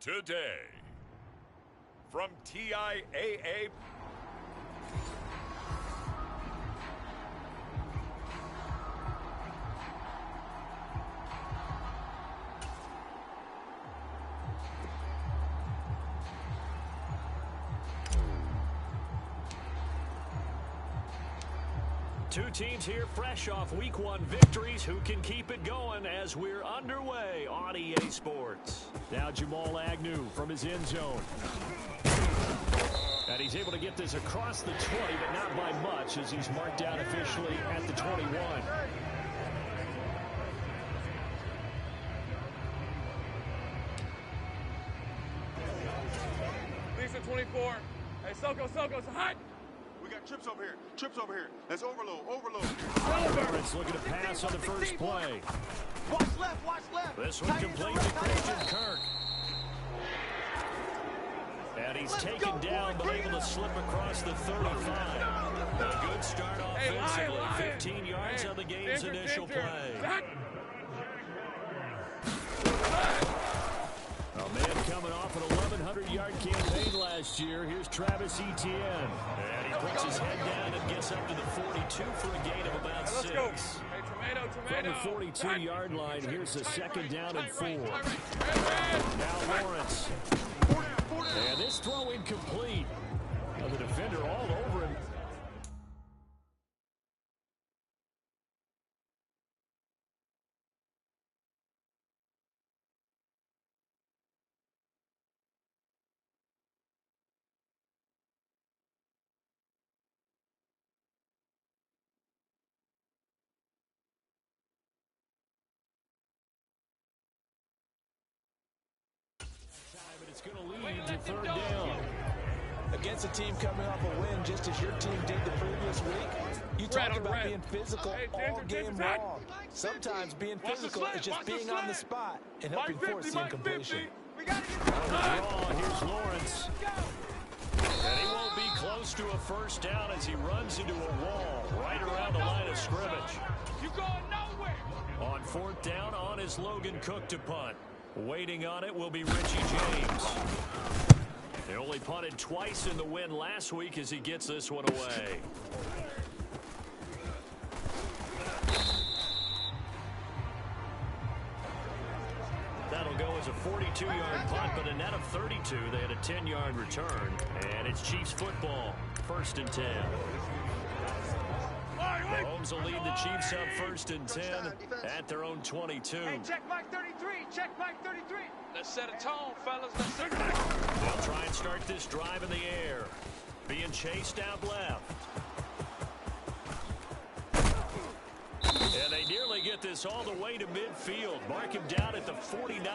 today. From TIAA. Two teams here fresh off Week 1 victories. Who can keep it going as we're underway on EA Sports? Now Jamal Agnew from his end zone. And he's able to get this across the 20, but not by much as he's marked out officially at the 21. Lisa 24. Hey, Soko, it's hot. We got trips over here. Let's overload. Lawrence looking to pass on the first play. Watch left. This one complete to Christian Kirk. And he's taken down, but able to slip across the 35. A good start offensively. 15 yards on the game's initial play. A man coming off an 1,100-yard campaign last year. Here's Travis Etienne. And he puts his head down and gets up to the 42 for a gain of about 6. Let's go. Hey, tomato. From the 42-yard line, here's the second down and 4. Now Lawrence. And this throw incomplete. The defender all over him. It's going to lead to third down. Against a team coming off a win, just as your team did the previous week, you talk about being physical all game long. Sometimes being physical is just being on the spot and helping force the incompletion. Here's Lawrence. And he won't be close to a first down as he runs into a wall right around the line of scrimmage. You going nowhere. On fourth down, on is Logan Cook to punt. Waiting on it will be Richie James. They only punted twice in the win last week as he gets this one away. That'll go as a 42-yard punt, but a net of 32. They had a 10-yard return, and it's Chiefs football, 1st and 10. Mahomes will lead the Chiefs up 1st and 10 at their own 22. Hey, check Mike 33. Let's set a tone, fellas. They'll try and start this drive in the air. Being chased out left. And they nearly get this all the way to midfield. Mark him down at the 49.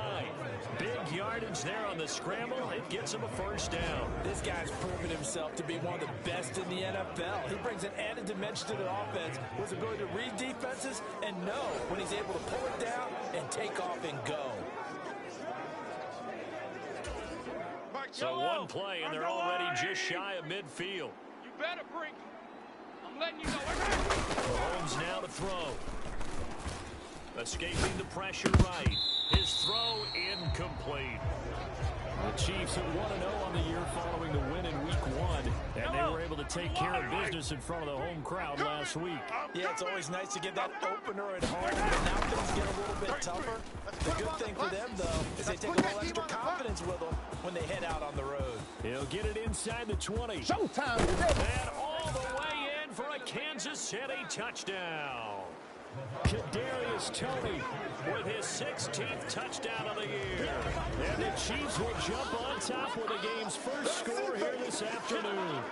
Big yardage there on the scramble. It gets him a first down. This guy's proven himself to be one of the best in the NFL. He brings an added dimension to the offense with his ability to read defenses and know when he's able to pull it down and take off and go. So one play, and they're already just shy of midfield. You better bring it. I'm letting you know. Mahomes now to throw. Escaping the pressure right. His throw incomplete. The Chiefs are 1-0 on the year following the win in Week 1, and they were able to take care of business in front of the home crowd last week. Yeah, it's always nice to get that opener at home, but now things get a little bit tougher. The good thing for them, though, is they take a little extra confidence with them when they head out on the road. He'll get it inside the 20. Showtime. And all the way in for a Kansas City touchdown. Kadarius Toney with his 16th touchdown of the year. And the Chiefs will jump on top with the game's first score here this afternoon.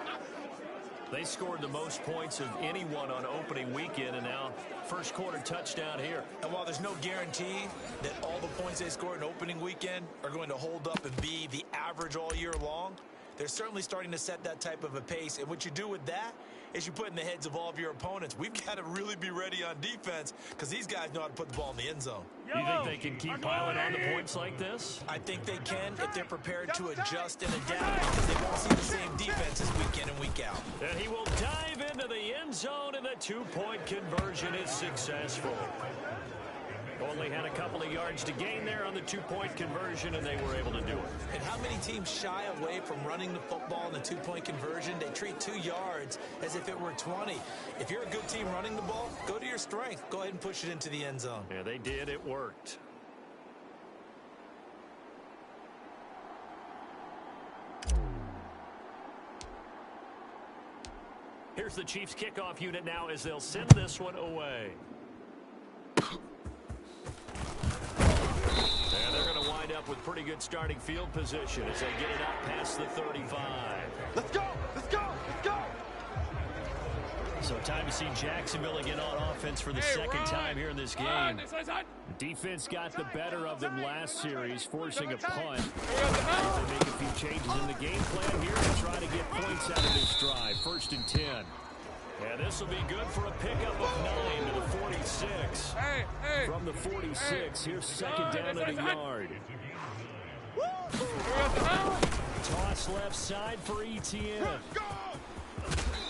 They scored the most points of anyone on opening weekend, and now first quarter touchdown here. And while there's no guarantee that all the points they scored in opening weekend are going to hold up and be the average all year long, they're certainly starting to set that type of a pace. And what you do with that is you put in the heads of all of your opponents, we've got to really be ready on defense because these guys know how to put the ball in the end zone. You think they can keep piling on the points like this? I think they can if they're prepared to adjust and adapt because they won't see the same defenses week in and week out. And he will dive into the end zone, and the two-point conversion is successful. Only had a couple of yards to gain there on the two-point conversion, and they were able to do it. And how many teams shy away from running the football in the two-point conversion? They treat 2 yards as if it were 20. If you're a good team running the ball, go to your strength. Go ahead and push it into the end zone. Yeah, they did. It worked. Here's the Chiefs kickoff unit now as they'll send this one away. And they're going to wind up with pretty good starting field position as they get it out past the 35. Let's go! Let's go! Let's go! So time to see Jacksonville again on offense for the second time here in this game. Defense got the better of them last series, forcing a punt. They make a few changes in the game plan here to try to get points out of this drive. 1st and 10. Yeah, this will be good for a pickup of 9 to the 46. From the 46, here's second down at a yard. Toss left side for Etienne.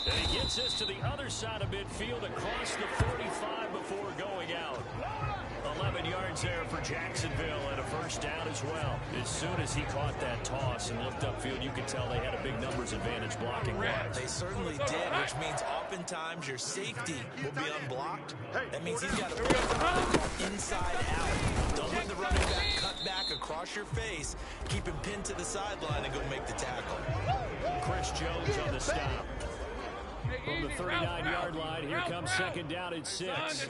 And he gets this to the other side of midfield across the 45 before going out. 11 yards there for Jacksonville and a first down as well. As soon as he caught that toss and looked upfield, you could tell they had a big numbers advantage blocking wise. They certainly did, which means oftentimes your safety will be unblocked. That means he's got to run inside out. Don't let the running back cut back across your face. Keep him pinned to the sideline and go make the tackle. Chris Jones on the stop. From the 39-yard line, here comes second down at 6. Hey,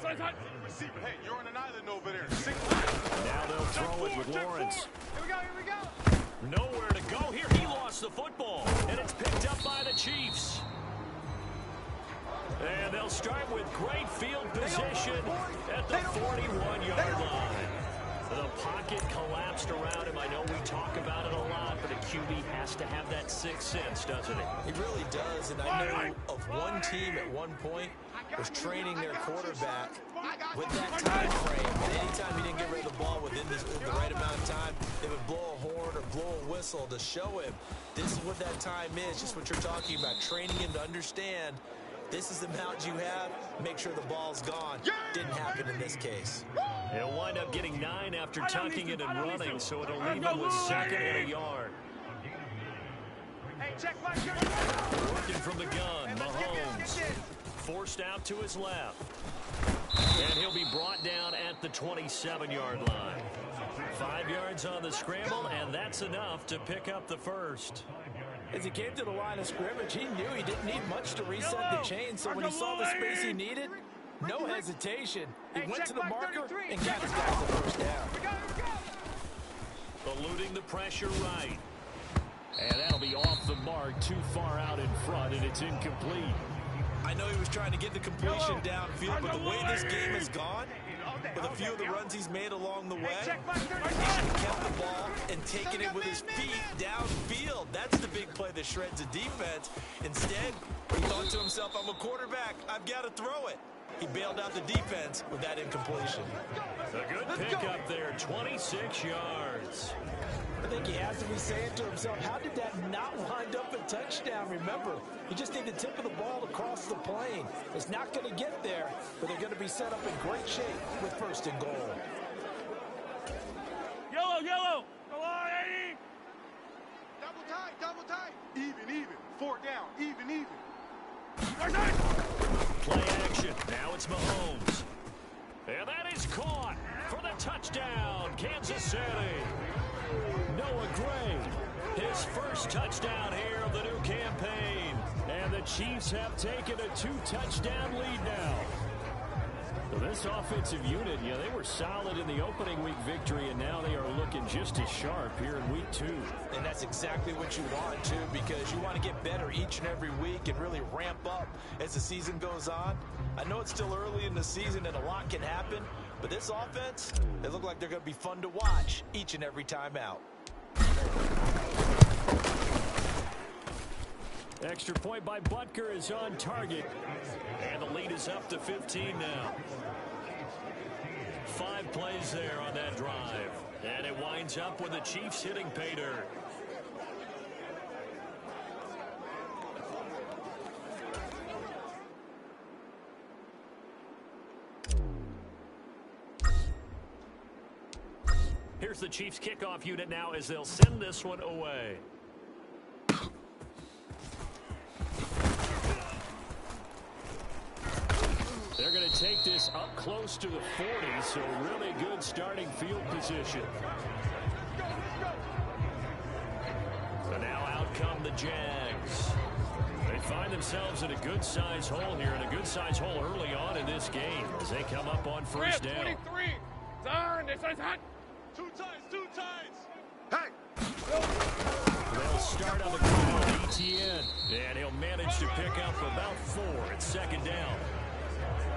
you're on an island over there. Now they'll throw it with Lawrence. Here we go. Nowhere to go here. He lost the football, and it's picked up by the Chiefs. And they'll start with great field position at the 41-yard line. The pocket collapsed around him. I know we talk about it a lot, but a QB has to have that sixth sense, doesn't it? He really does, and I know of one team at one point was training their quarterback with that time frame. And anytime he didn't get rid of the ball within the right amount of time, they would blow a horn or blow a whistle to show him this is what that time is, just what you're talking about, training him to understand this is the amount you have, make sure the ball's gone. Didn't happen in this case. He'll wind up getting 9 after tucking it and running, so it'll leave him with second and a yard. Hey, check my shirt. Working from the gun, Mahomes. Forced out to his left. And he'll be brought down at the 27-yard line. 5 yards on the scramble, and that's enough to pick up the first. As he came to the line of scrimmage, he knew he didn't need much to reset the chain, so when he saw the space he needed, no hesitation. He went to the marker and got his guys the first down. Eluding the pressure right. And that'll be off the mark, too far out in front, and it's incomplete. I know he was trying to get the completion downfield, but the way this game has gone, with a few of the runs he's made along the way, he should have kept the ball and taken it with his feet downfield. That's the big play that shreds a defense. Instead, he thought to himself, I'm a quarterback, I've got to throw it. He bailed out the defense with that incompletion. A good pickup there, 26 yards. I think he has to be saying to himself, how did that not wind up a touchdown? Remember, you just need the tip of the ball to cross the plane. It's not going to get there, but they're going to be set up in great shape with first and goal. Yellow. Come on, Eddie. Double tight. Even. 4 down. Even. Play action. Now it's Mahomes. And that is caught for the touchdown, Kansas City. Noah Gray, his first touchdown here of the new campaign. And the Chiefs have taken a 2-touchdown lead now. So this offensive unit, they were solid in the opening week victory, and now they are looking just as sharp here in week 2. And that's exactly what you want, too, because you want to get better each and every week and really ramp up as the season goes on. I know it's still early in the season and a lot can happen, but this offense, they look like they're going to be fun to watch each and every time out. Extra point by Butker is on target. And the lead is up to 15 now. 5 plays there on that drive. And it winds up with the Chiefs hitting pay dirt. Here's the Chiefs kickoff unit now as they'll send this one away. They're going to take this up close to the 40, so really good starting field position. So now out come the Jags. They find themselves in a good-sized hole here, and a good-sized hole early on in this game as they come up on first down. 23. Turn. This is hot. Two times. Hey. They'll start on the ground, ETN, and he'll manage to pick up about 4 at second down.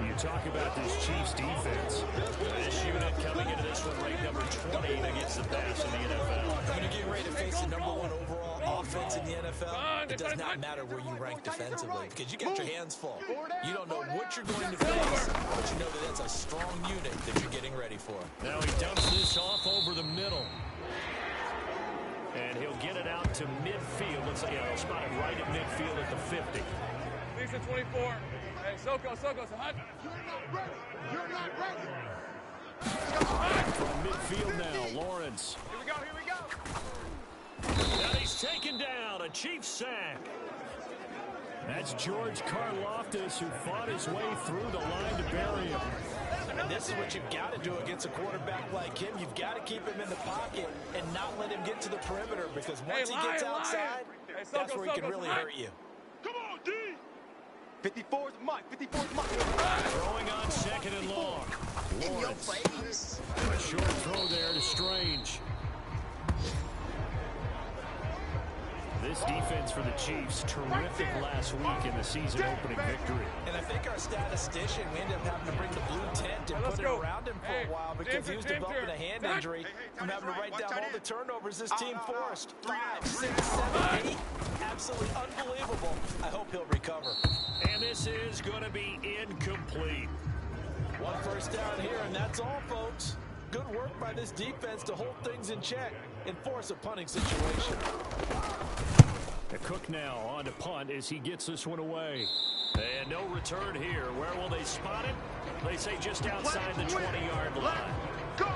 You talk about this Chiefs defense. This unit coming into this one ranked number 20 against the pass in the NFL. When you're getting ready to face the number 1 overall offense in the NFL, it does not matter where you rank defensively because you got your hands full. You don't know what you're going to face, but you know that that's a strong unit that you're getting ready for. Now he dumps this off over the middle. And he'll get it out to midfield. Let's say he'll spot it right at midfield at the 50. Lisa 24. Hey, Soko, it's hot. You're not ready. From midfield now, Lawrence. Here we go. Now he's taken down, a Chiefs sack. That's George Karlaftis, who fought his way through the line to bury him. And this is what you've got to do against a quarterback like him. You've got to keep him in the pocket and not let him get to the perimeter, because once he gets outside, that's where he can really hurt you. Come on, D. 54's Mike. Throwing on second and long. Lawrence. A short throw there to Strange. This defense for the Chiefs, terrific last week in the season opening victory. And I think our statistician, we ended up having to bring the blue tent and put it around him for a while because he was developing a hand injury from having to write down all the turnovers this team forced. 5, 6, 7, 8. Absolutely unbelievable. I hope he'll recover. And this is going to be incomplete. 1 first down here, and that's all, folks. Good work by this defense to hold things in check and force a punting situation. The Cook now on to punt as he gets this one away. And no return here. Where will they spot it? They say just outside the 20-yard line. Go.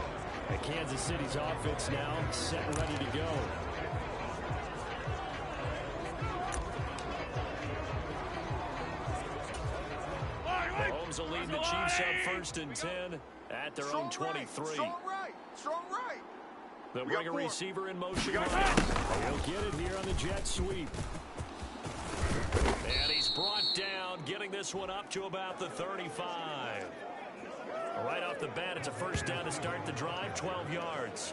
And Kansas City's offense now set and ready to go. Mahomes will lead the Chiefs up 1st and 10 at their own 23. Strong right. They'll bring a receiver in motion. He'll get it here on the jet sweep. And he's brought down, getting this one up to about the 35. Right off the bat, it's a first down to start the drive, 12 yards.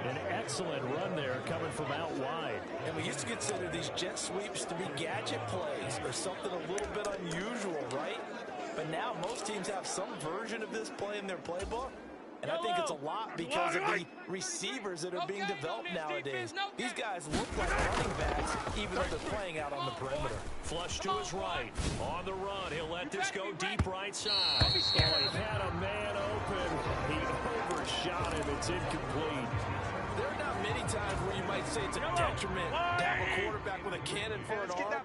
An excellent run there coming from out wide. And we used to consider these jet sweeps to be gadget plays or something a little bit unusual, right? But now most teams have some version of this play in their playbook. And I think it's a lot because of the receivers that are being developed nowadays. These guys look like running backs, even though they're playing out on the perimeter. Flush to his right. On the run, he'll let this go deep right side. Oh, he had a man open. He overshot him. It's incomplete. There are not many times where you might say it's a detriment to have a quarterback with a cannon for an arm.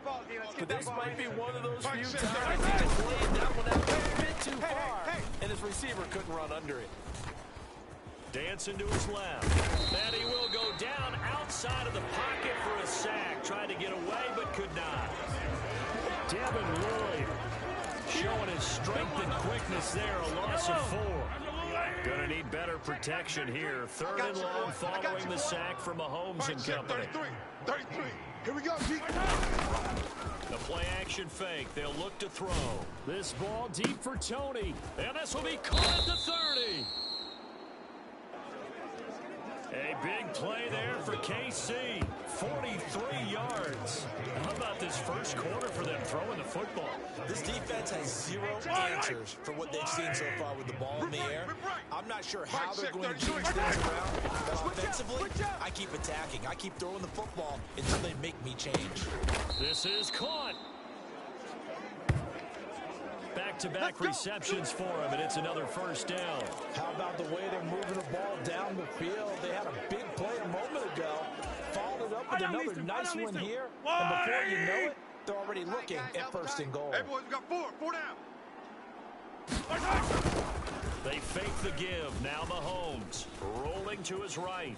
But this might be one of those few times he just laid that one out a bit too far, and his receiver couldn't run under it. Dancing to his left. And he will go down outside of the pocket for a sack. Tried to get away, but could not. Devin Lloyd showing his strength and quickness there. A loss of 4. Gonna need better protection here. 3rd and long following the sack from Mahomes and company. 33. Here we go, Pete. The play action fake. They'll look to throw. This ball deep for Tony. And this will be caught at the 30. A big play there for KC. 43 yards. How about this first quarter for them throwing the football? This defense has 0 answers for what they've seen so far with the ball in the air. I'm not sure how they're going to change things around, but offensively, I keep attacking. I keep throwing the football until they make me change. This is caught. Back-to-back receptions for him, and it's another first down. How about the way they're moving the ball down the field? They had a big play a moment ago. Followed it up with another nice one here. And before you know it, they're already looking at 1st and goal. Hey, boys, we got 4 down. They fake the give. Now Mahomes rolling to his right.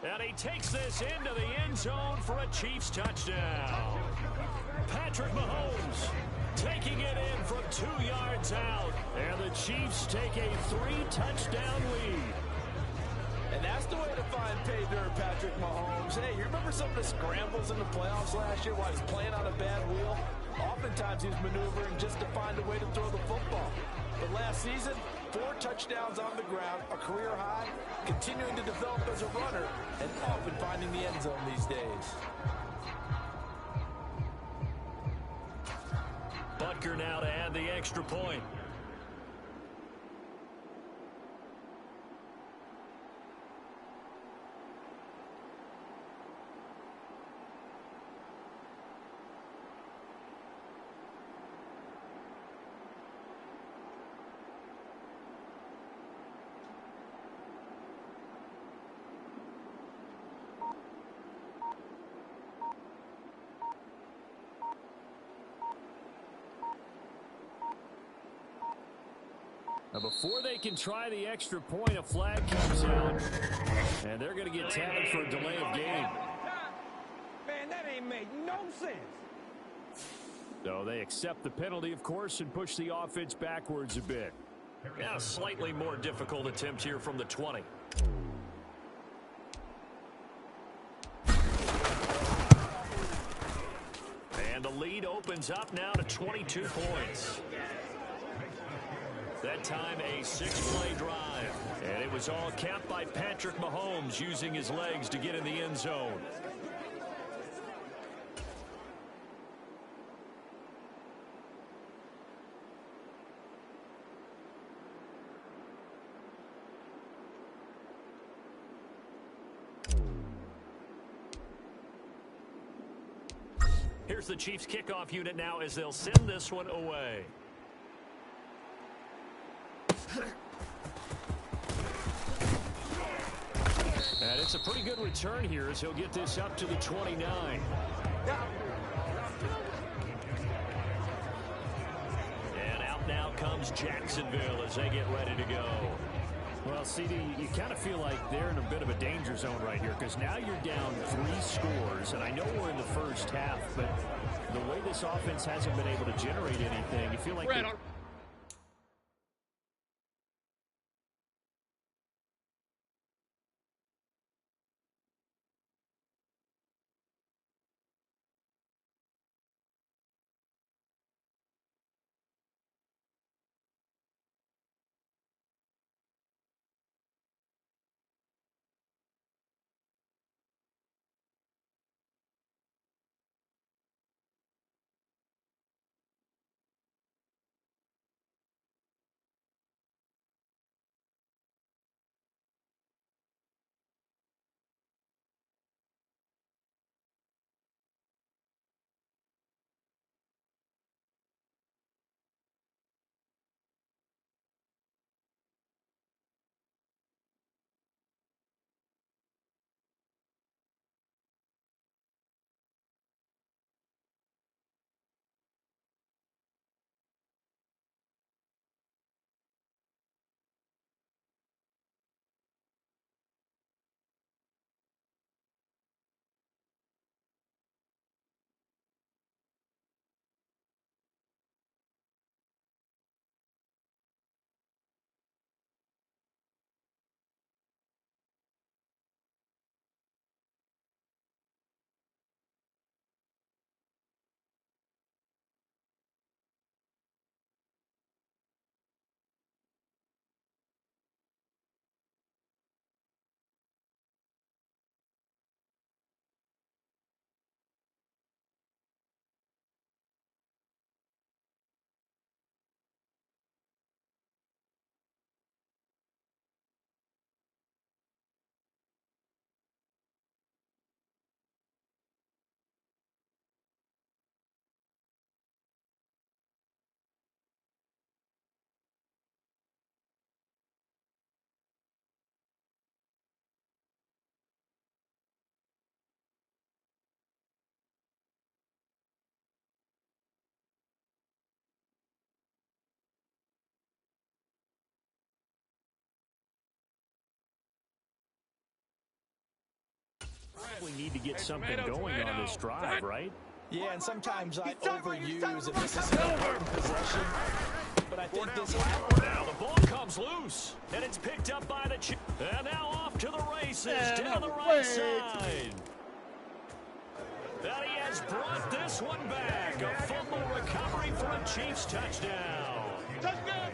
And he takes this into the end zone for a Chiefs touchdown. Patrick Mahomes taking it in from 2 yards out. And the Chiefs take a 3-touchdown lead. And that's the way to find pay dirt, Patrick Mahomes. Hey, you remember some of the scrambles in the playoffs last year while he's playing on a bad wheel? Oftentimes he's maneuvering just to find a way to throw the football. But last season, 4 touchdowns on the ground, a career high, continuing to develop as a runner, and often finding the end zone these days. Butker now to add the extra point. Now before they can try the extra point, a flag comes out, and they're going to get tagged for a delay of game. Man, that ain't make no sense. So they accept the penalty, of course, and push the offense backwards a bit. Yeah, a slightly more difficult attempt here from the 20. And the lead opens up now to 22 points. That time a 6-play drive. And it was all capped by Patrick Mahomes using his legs to get in the end zone. Here's the Chiefs kickoff unit now as they'll send this one away. And it's a pretty good return here as he'll get this up to the 29. And out now comes Jacksonville as they get ready to go. Well, CD, you kind of feel like they're in a bit of a danger zone right here because now you're down 3 scores, and I know we're in the first half, but the way this offense hasn't been able to generate anything, you feel like Probably need to get something going on this drive, right? Yeah, and sometimes I overuse if this is an important possession. But I think this now the ball comes loose, and it's picked up by the Chiefs. And now off to the races, down the right side. And he has brought this one back. A fumble recovery for a Chiefs touchdown.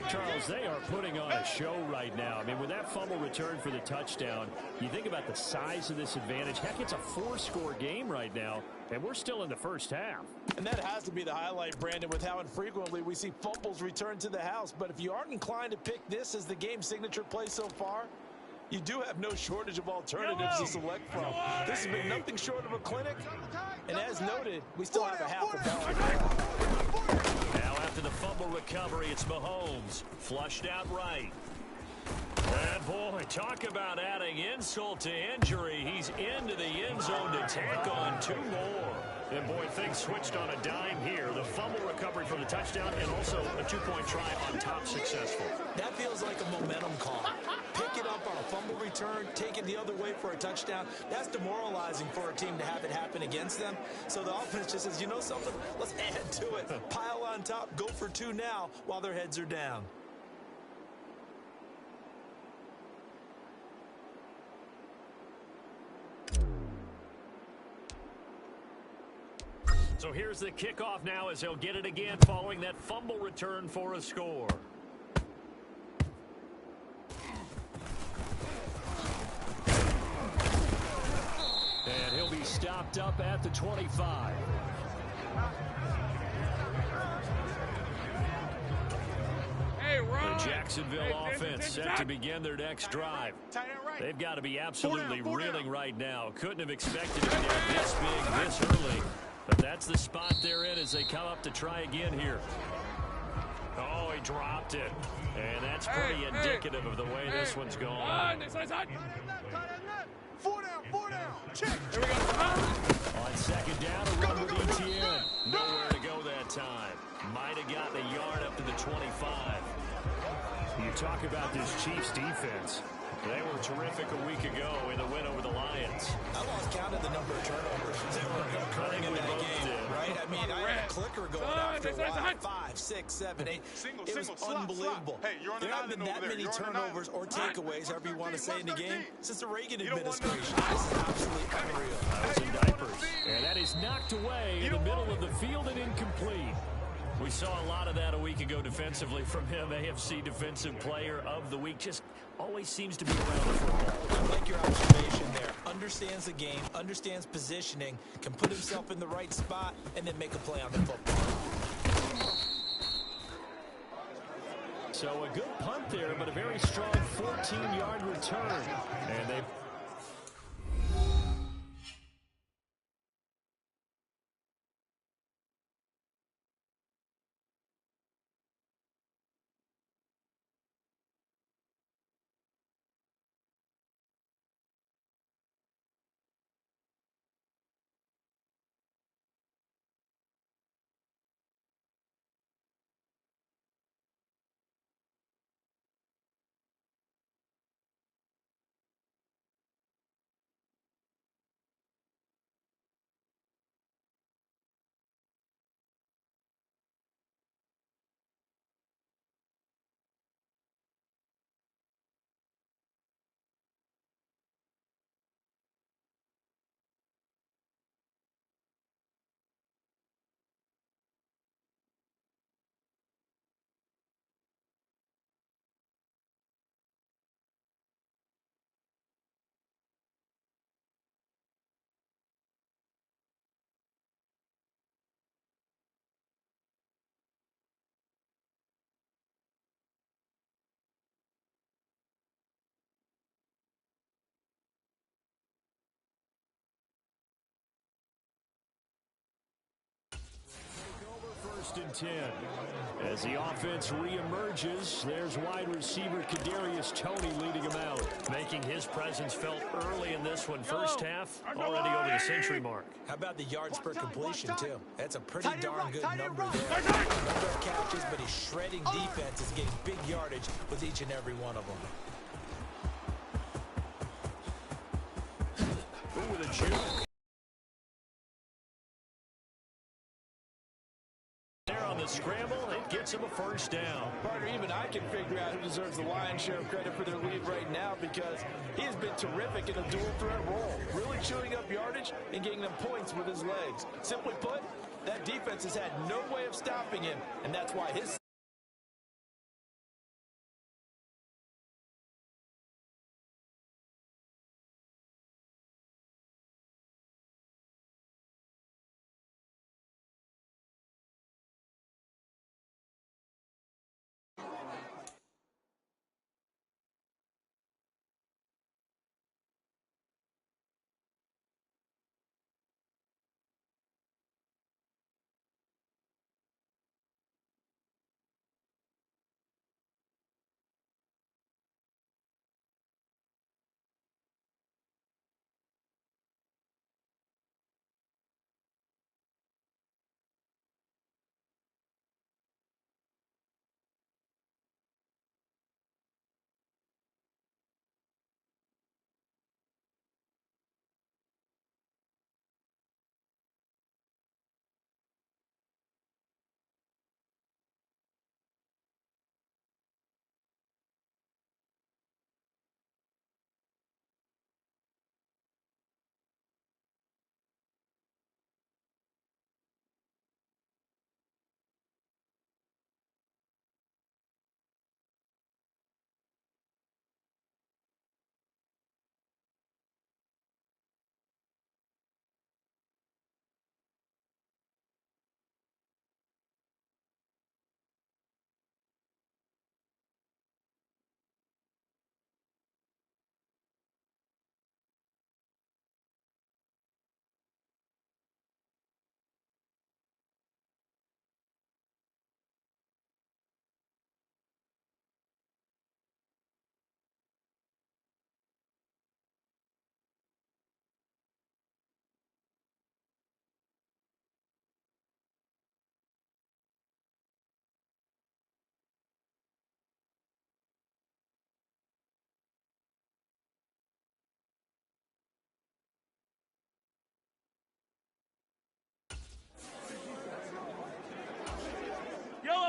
Charles, they are putting on a show right now. I mean, with that fumble return for the touchdown, you think about the size of this advantage. Heck, it's a 4-score game right now, and we're still in the first half. And that has to be the highlight, Brandon, with how infrequently we see fumbles return to the house. But if you aren't inclined to pick this as the game signature play so far, you do have no shortage of alternatives to select from. This has been nothing short of a clinic. And as noted, we still have a half a ball. Now after the fumble recovery, it's Mahomes. Flushed out right. And boy, talk about adding insult to injury. He's into the end zone to tack on 2 more. And boy, things switched on a dime here. The fumble recovery for the touchdown and also a 2-point try on top successful. That feels like a momentum call. Pick it up on a fumble return, take it the other way for a touchdown. That's demoralizing for a team to have it happen against them. So the offense just says, you know something? Let's add to it. Pile on top, go for 2 now while their heads are down. So here's the kickoff now as he'll get it again following that fumble return for a score. And he'll be stopped up at the 25. The Jacksonville offense set to begin their next drive. They've got to be absolutely reeling right now. Couldn't have expected to be down this big this early. But that's the spot they're in as they come up to try again here. Oh, he dropped it. And that's pretty indicative of the way this one's going. On 4 down. Check. Here we go. On second down, a run with ETN. Nowhere to go that time. Might have gotten a yard up to the 25. You talk about this Chiefs defense. They were terrific a week ago in the win over the Lions. I lost count of the number of turnovers that were occurring in that game, right? I mean, I had a clicker going after a while. 5, 6, 7, 8. It was unbelievable. There haven't been that many turnovers or takeaways, however you want to say, in the game since the Reagan administration. This is absolutely unreal. That was in diapers. And that is knocked away in the middle of the field and incomplete. We saw a lot of that a week ago defensively from him. AFC Defensive Player of the Week. Just always seems to be around the football. I like your observation there. Understands the game, understands positioning, can put himself in the right spot, and then make a play on the football. So a good punt there, but a very strong 14-yard return. And they... First and 10. As the offense reemerges, there's wide receiver Kadarius Toney leading him out, making his presence felt early in this one. First half, already over the century mark. How about the yards per completion, too? That's a pretty darn good number there. Number of catches, but he's shredding defenses, getting big yardage with each and every one of them. with a juke. There on the scramble, it gets him a first down. Partner, even I can figure out who deserves the lion's share of credit for their lead right now because he has been terrific in a dual threat role, really chewing up yardage and getting them points with his legs. Simply put, that defense has had no way of stopping him, and that's why his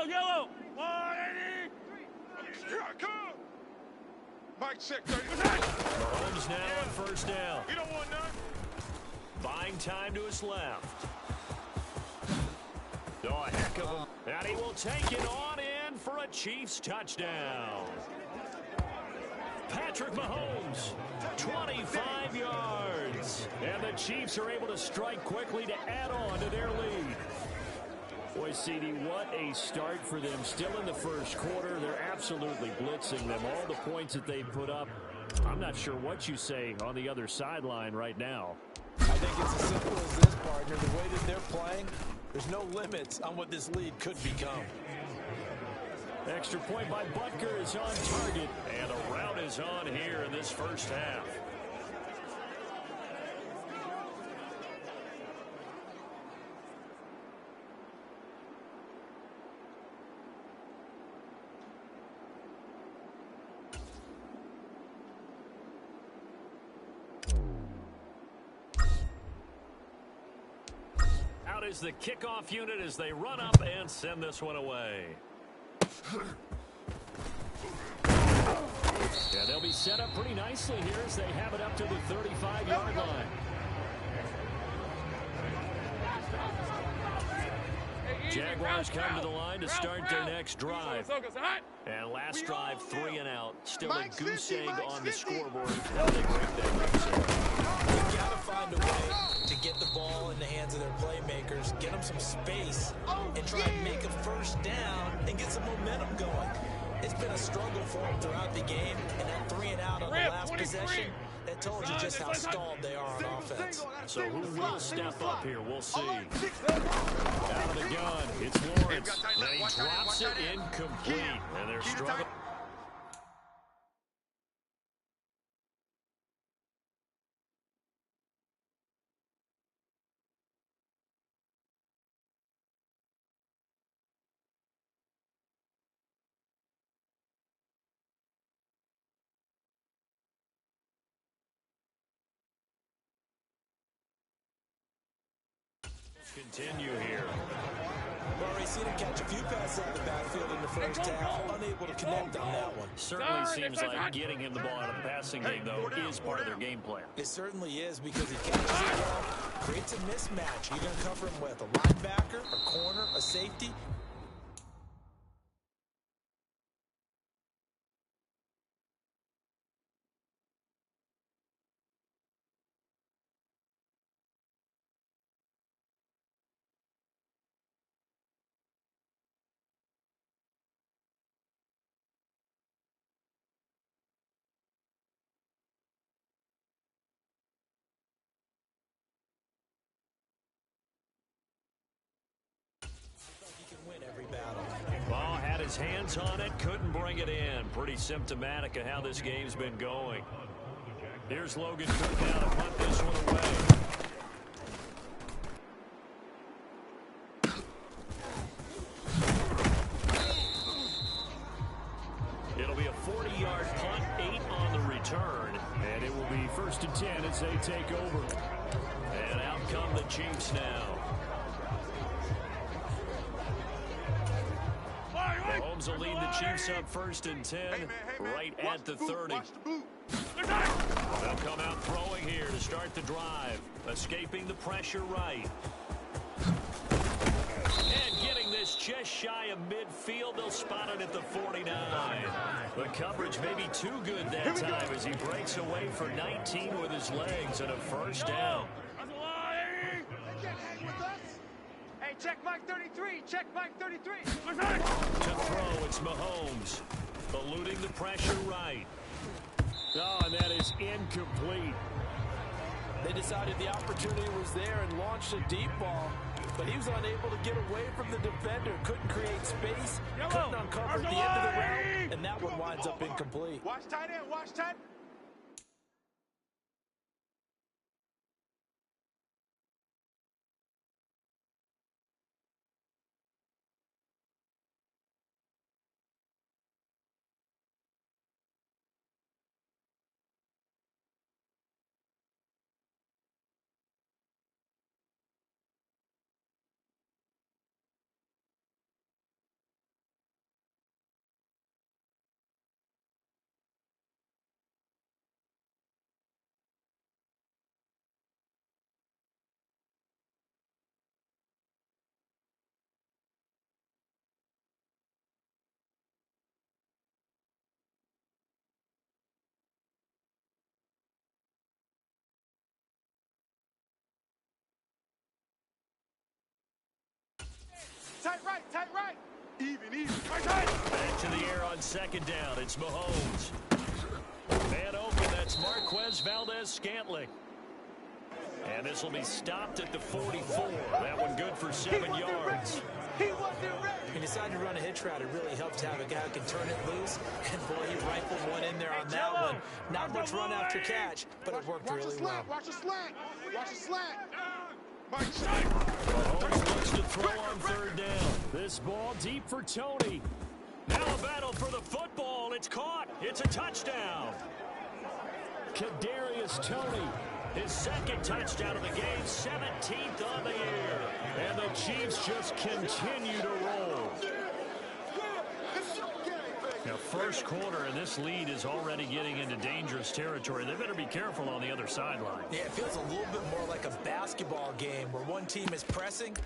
Yellow. 180. Here I come. Mike check 30%. Mahomes now on first down. You don't want none. Buying time to his left. Oh, a heck of a... And he will take it on in for a Chiefs touchdown. Patrick Mahomes, 25 yards. And the Chiefs are able to strike quickly to add on to their lead. Boy, CD, what a start for them. Still in the first quarter. They're absolutely blitzing them. All the points that they put up, I'm not sure what you say on the other sideline right now. I think it's as simple as this, partner. The way that they're playing, there's no limits on what this lead could become. Extra point by Butker is on target. And a rout is on here in this first half. Out is the kickoff unit as they run up and send this one away. Yeah, they'll be set up pretty nicely here as they have it up to the 35-yard line. Jaguars come to the line to start their next drive. And last drive, 3 and out. Still a goose egg on the scoreboard. How they break that goose egg. They've got to find a way to get the ball in the hands of their playmakers, get them some space, and try and make a first down and get some momentum going. It's been a struggle for them throughout the game, and that 3 and out on the last possession, that told you just how stalled they are on offense. So who will step up here? We'll see. Out of the gun, it's Lawrence. And he drops it incomplete, and they're struggling. Continue here. Well, already seen him catch a few passes out of the backfield in the first half. Unable to connect on that one. Certainly seems like getting him the ball out of the passing game, though, is part of their game plan. It certainly is because he catches it well, creates a mismatch. You're going to cover him with a linebacker, a corner, a safety. Ball had his hands on it, couldn't bring it in. Pretty symptomatic of how this game's been going. Here's Logan Cook now to punt this one away. It'll be a 40-yard punt, 8 on the return. And it will be 1st and 10 as they take over. And out come the Chiefs now. Mahomes will lead the Chiefs up 1st and 10, right at the 30. They'll come out throwing here to start the drive, escaping the pressure right. And getting this just shy of midfield, they'll spot it at the 49. The coverage may be too good that time as he breaks away for 19 with his legs and a 1st down. Hey, check Mike 33. Check Mike 33. To throw, it's Mahomes. Eluding the pressure right. Oh, and that is incomplete. They decided the opportunity was there and launched a deep ball, but he was unable to get away from the defender. Couldn't create space, couldn't uncover at the end of the route, and that one winds up incomplete. Watch tight end. Watch tight. Tight right. Even. Back to the air on 2nd down. It's Mahomes. Man open, that's Marquez Valdez-Scantling. And this will be stopped at the 44. That one good for 7 yards. He wasn't ready. He decided to run a hitch route. It really helps to have a guy who can turn it loose. And boy, he rifled one in there on that one. Not much run after catch, but it worked really well. Watch the slant. Mahomes looks to throw on 3rd down. This ball deep for Tony. Now a battle for the football. It's caught. It's a touchdown. Kadarius Toney, his 2nd touchdown of the game, 17th on the year. And the Chiefs just continue to roll. Now, 1st quarter, and this lead is already getting into dangerous territory. They better be careful on the other sideline. Yeah, it feels a little bit more like a basketball game where one team is pressing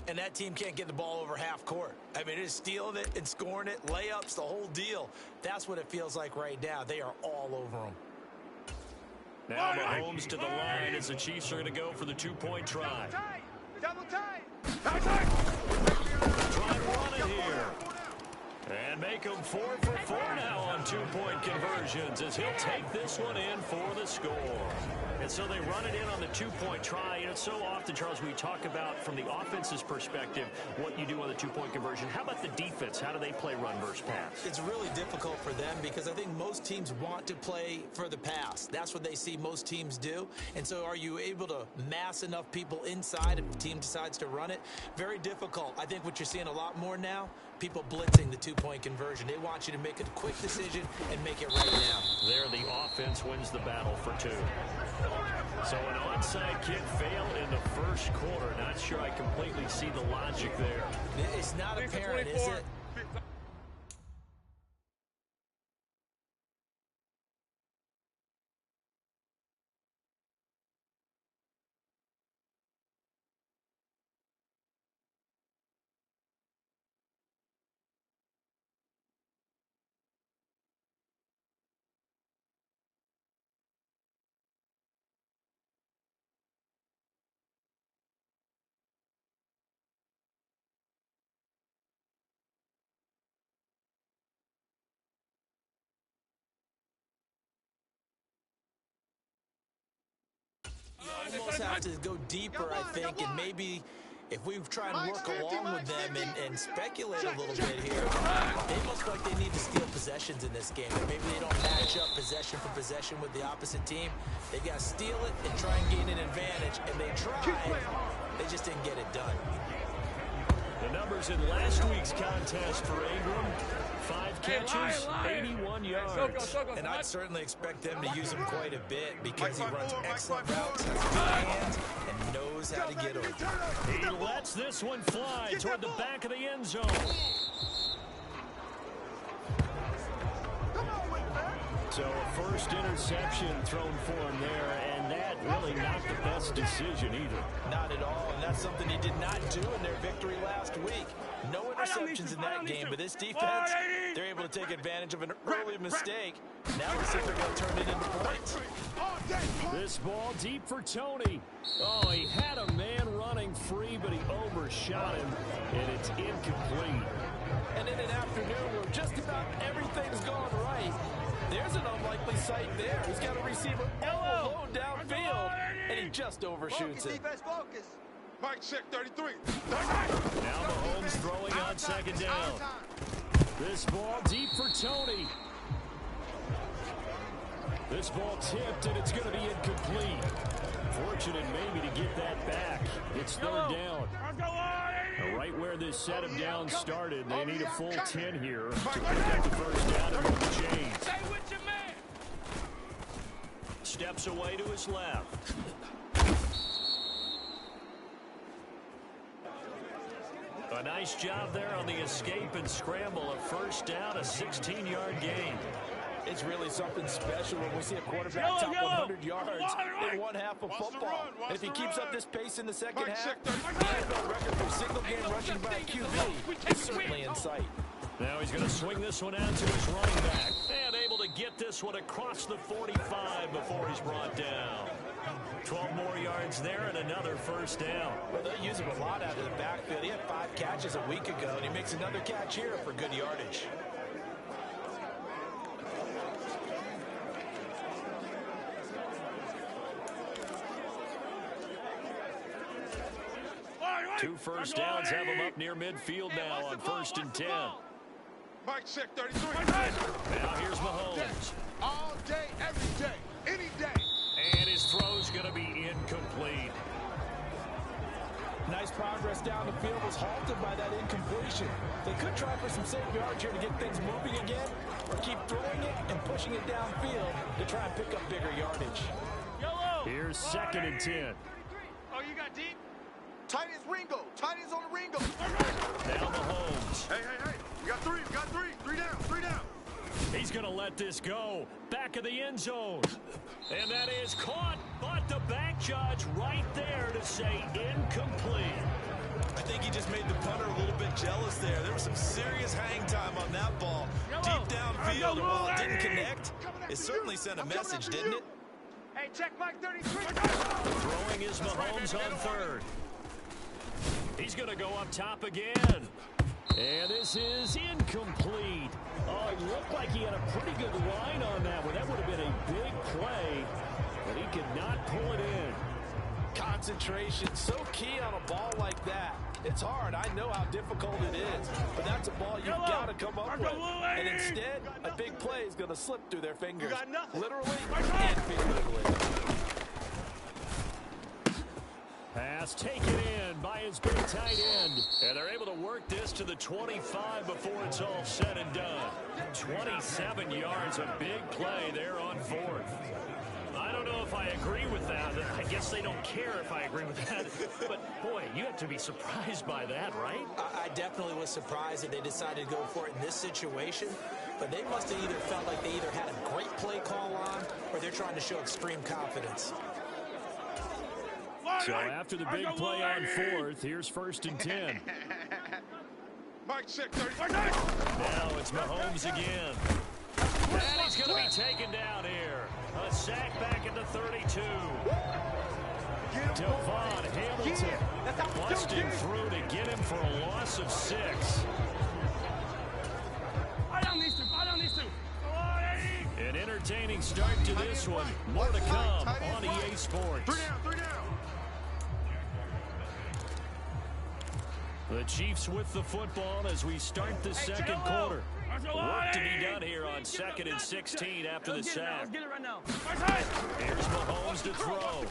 and that team can't get the ball over half court. I mean, it is stealing it and scoring it, layups, the whole deal. That's what it feels like right now. They are all over them. Now Mahomes to the line as the Chiefs are going to go for the 2-point try. Double tight. Try to run it here. And make him 4 for 4 now on 2-point conversions as he'll take this one in for the score. And so they run it in on the 2-point try. You know, so often, Charles, we talk about from the offense's perspective what you do on the 2-point conversion. How about the defense? How do they play run versus pass? It's really difficult for them because I think most teams want to play for the pass. That's what they see most teams do. And so are you able to mass enough people inside if the team decides to run it? Very difficult. I think what you're seeing a lot more now, people blitzing the two-point conversion. They want you to make a quick decision and make it right now. There, the offense wins the battle for 2. So an onside kick fail in the first quarter. Not sure I completely see the logic there. It's not apparent, is it? You almost have to go deeper, I think, and maybe if we try and work along with them and speculate a little bit here, they almost like they need to steal possessions in this game. Maybe they don't match up possession for possession with the opposite team. They got to steal it and try and gain an advantage, and they tried. They just didn't get it done. The numbers in last week's contest for Ingram: 5 catches, 81 yards. And I'd certainly expect them to use him quite a bit because he runs excellent routes, has good hands, and knows how to get over. He lets this one fly toward the back of the end zone. So a first interception thrown for him there, and that really not the best decision either. Not at all, and that's something he did not do in their victory last week. No interceptions in that game, but this defense, they're able to take advantage of an early mistake. Now let's see if they're going to turn it into points. This ball deep for Tony. Oh, he had a man running free, but he overshot him, and it's incomplete. And in an afternoon where just about everything's gone right, there's an unlikely sight there. He's got a receiver all alone downfield, and he just overshoots it. Mike check 33. Now Mahomes throwing on second down. This ball deep for Tony. This ball tipped, and it's going to be incomplete. Fortunate maybe to get that back. It's third down. Right where this set of downs started, they need a full 10 here to pick up the first down and move the chains. Stay with your man. Steps away to his left. A nice job there on the escape and scramble. A first down, a 16-yard gain. It's really something special when we see a quarterback top 100 yards in one half of football. And if he keeps up this pace in the second half, the NFL record for single-game rushing by QB is certainly in sight. Now he's going to swing this one out to his running back. And able to get this one across the 45 before he's brought down. 12 more yards there and another first down. Well, they'll use him a lot out of the backfield. He had 5 catches a week ago, and he makes another catch here for good yardage. Two first downs have him up near midfield now on 1st and 10. Mike check 33. Now here's Mahomes. All day, every day, any day. And his throw's going to be incomplete. Nice progress down the field was halted by that incompletion. They could try for some safe yards here to get things moving again, or keep throwing it and pushing it downfield to try and pick up bigger yardage. Here's 2nd and 10. Oh, you got deep? Tight is Ringo. Tight is on the Ringo. Now Mahomes. Hey. We got 3. We got 3. 3 down. 3 down. He's going to let this go. Back of the end zone. And that is caught. But the back judge right there to say incomplete. I think he just made the punter a little bit jealous there. There was some serious hang time on that ball. Deep downfield, and while it didn't connect, it certainly sent a message, didn't it? Hey, check Mike 33. Throwing is Mahomes on 3rd. He's going to go up top again. And this is incomplete. Oh, it looked like he had a pretty good line on that one. That would have been a big play, but he could not pull it in. Concentration, so key on a ball like that. It's hard. I know how difficult it is, but that's a ball you've got to come up with. And instead, a big play is going to slip through their fingers, literally and figuratively. Pass taken in by his big tight end. And they're able to work this to the 25 before it's all said and done. 27 yards, a big play there on fourth. I don't know if I agree with that. I guess they don't care if I agree with that. But, boy, you have to be surprised by that, right? I definitely was surprised that they decided to go for it in this situation. But they must have either felt like they either had a great play call on or they're trying to show extreme confidence. So after the big play on fourth, here's 1st and 10. Mike check 30. Now it's Mahomes again. And he's going to be taken down here. A sack back at the 32. Devon Hamilton busting through to get him for a loss of 6. An entertaining start to this one. More to come on EA Sports. 3 down, 3 down. The Chiefs with the football as we start the second quarter. Work to be done here on 2nd and 16 after the sack. Here's Mahomes to throw.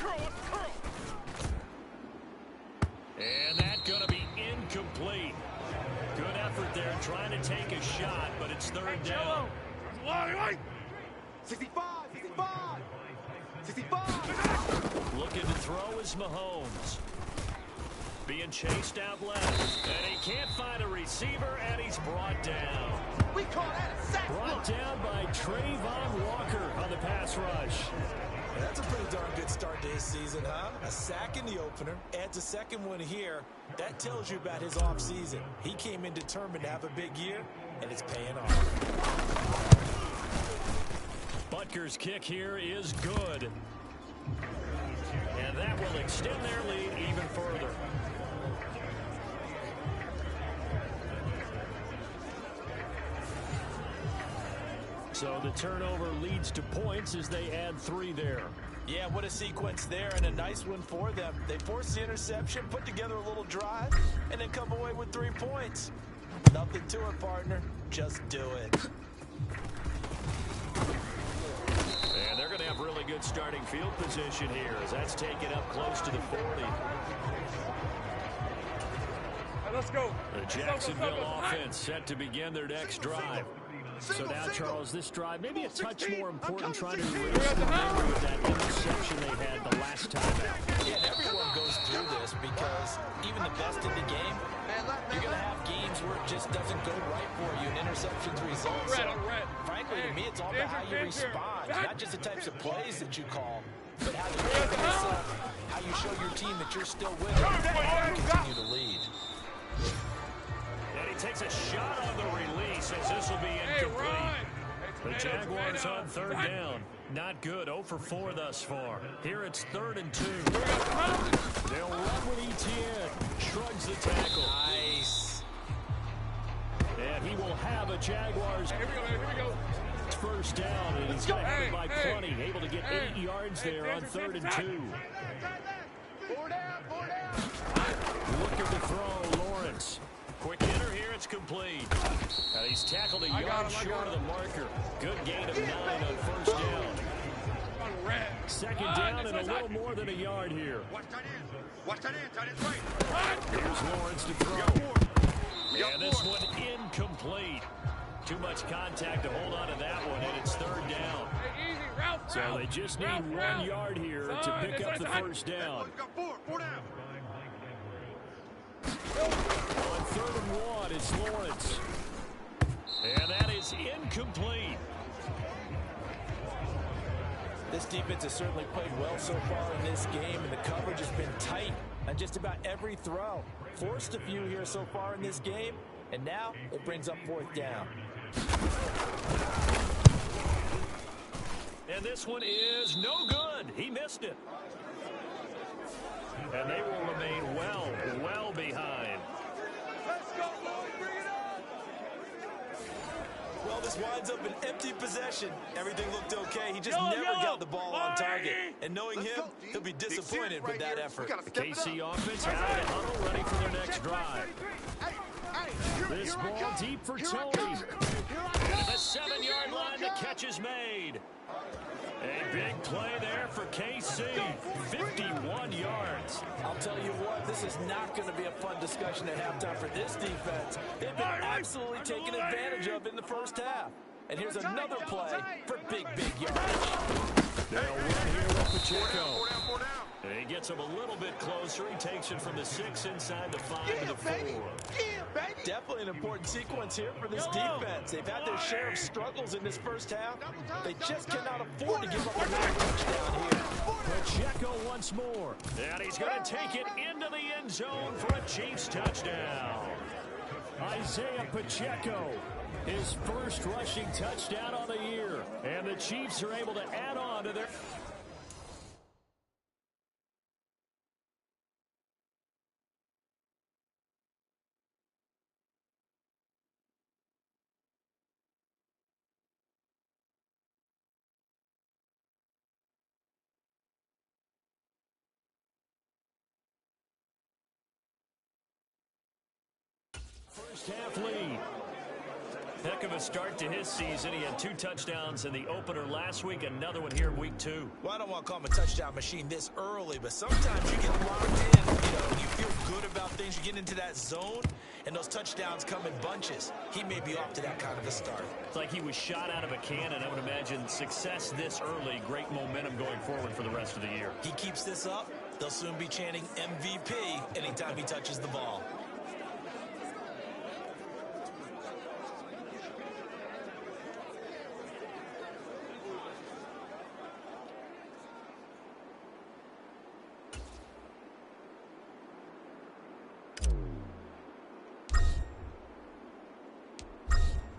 And that's going to be incomplete. Good effort there trying to take a shot, but it's 3rd down. 65, 65. Looking to throw is Mahomes. Being chased out left. And he can't find a receiver, and he's brought down. We call that a sack. Brought down by Trayvon Walker on the pass rush. That's a pretty darn good start to his season, huh? A sack in the opener, adds a second one here. That tells you about his offseason. He came in determined to have a big year, and it's paying off. Butker's kick here is good. And that will extend their lead even further. So the turnover leads to points as they add 3 there. Yeah, what a sequence there, and a nice one for them. They force the interception, put together a little drive, and then come away with 3 points. Nothing to it, partner. Just do it. And they're going to have really good starting field position here as that's taken up close to the 40. Let's go. The Jacksonville offense set to begin their next drive. So now, Charles, this drive maybe a touch more important trying to erase the memory of that interception they had the last time out. Yeah, and everyone goes through this because even the best in the game, you're going to have games where it just doesn't go right for you, and interceptions result. So, frankly, to me, it's all about how you respond, not just the types of plays that you call, but how you carry yourself, how you show your team that you're still with it, and you continue to lead. And he takes a shot on the release as this will be incomplete. The Jaguars on 3rd down. Not good. 0 for 4 thus far. Here it's 3rd and 2. They'll run with Etienne. Shrugs the tackle. Nice. And he will have a Jaguars. Here we go. It's 1st down, and he's going to have it by plenty. Able to get 8 yards there on 3rd and 2. 4 down, 4 down. Looking to throw, Lawrence. Quick hitter here, it's complete. And he's tackled a yard short of the marker. Good gain of 9 on 1st down. 2nd down and a little more than a yard here. Watch tight end. Watch tight end. Tight end's right. Here's Lawrence to throw. And this one incomplete. Too much contact to hold on to that one, and it's 3rd down. So they just need 1 yard here to pick up the 1st down. Got 4 down. On 3rd and 1, it's Lawrence. And that is incomplete. This defense has certainly played well so far in this game, and the coverage has been tight on just about every throw. Forced a few here so far in this game, and now it brings up 4th down. And this one is no good. He missed it. And they will remain well behind. Let's go, boys. Bring it on. Well, this winds up an empty possession. Everything looked okay. He just never got the ball on target. And knowing him, he'll be disappointed with that effort. The KC offense out of the huddle, ready for their next drive. This ball deep for Tony. And the 7-yard line, the catch is made. A big play there for KC. 51 yards. I'll tell you what, this is not going to be a fun discussion at halftime for this defense. They've been absolutely taken advantage of in the first half. And here's another play for big yardage. Now right here with Pacheco. Four down. And he gets him a little bit closer. He takes it from the 6 inside the 5 to the 4. Definitely an important sequence here for this defense. They've had their share of struggles in this first half. They just cannot afford to give up another touchdown here. Pacheco once more. And he's going to take it into the end zone for a Chiefs touchdown. Isaiah Pacheco, his first rushing touchdown on the year. And the Chiefs are able to add on to their... first half lead. Heck of a start to his season. He had 2 touchdowns in the opener last week, another one here in week 2. Well, I don't want to call him a touchdown machine this early, but sometimes you get locked in. You feel good about things. You get into that zone, and those touchdowns come in bunches. He may be off to that kind of a start. It's like he was shot out of a cannon. I would imagine success this early, great momentum going forward for the rest of the year. He keeps this up, they'll soon be chanting MVP anytime he touches the ball.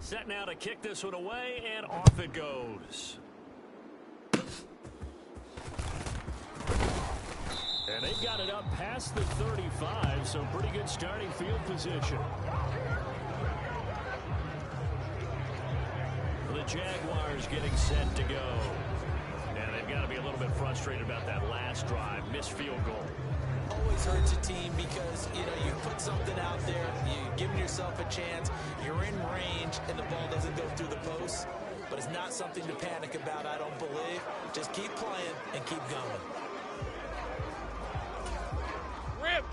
Set now to kick this one away, and off it goes. And they've got it up past the 35, so pretty good starting field position. The Jaguars getting set to go. And they've got to be a little bit frustrated about that last drive, missed field goal. Always hurts a team because, you put something out there, you're giving yourself a chance, you're in range, and the ball doesn't go through the post. But it's not something to panic about, I don't believe. Just keep playing and keep going.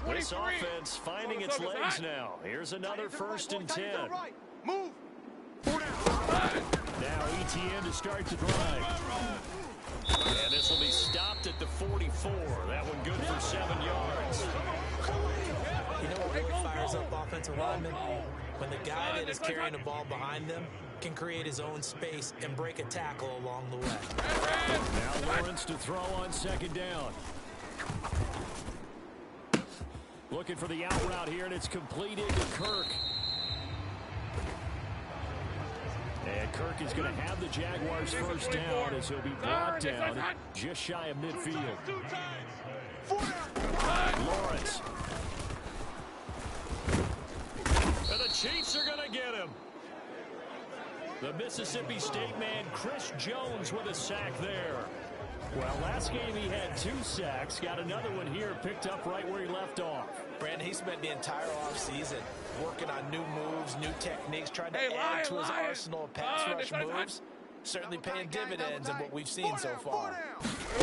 This offense finding its legs now. Here's another 1st and 10. Move. Now ETN to start the drive. And this will be stopped at the 44. That one good for 7 yards. You know what really fires up offensive linemen? When the guy that is carrying the ball behind them can create his own space and break a tackle along the way. Now Lawrence to throw on 2nd down. Looking for the out route here, and it's completed to Kirk. And Kirk is going to have the Jaguars' 1st down as he'll be brought down just shy of midfield. Lawrence. And the Chiefs are going to get him. The Mississippi State man, Chris Jones, with a sack there. Well, last game he had 2 sacks. Got another one here, picked up right where he left off. Brandon, he spent the entire offseason working on new moves, new techniques, trying to add to his arsenal of pass rush moves. Certainly paying dividends in what we've seen so far.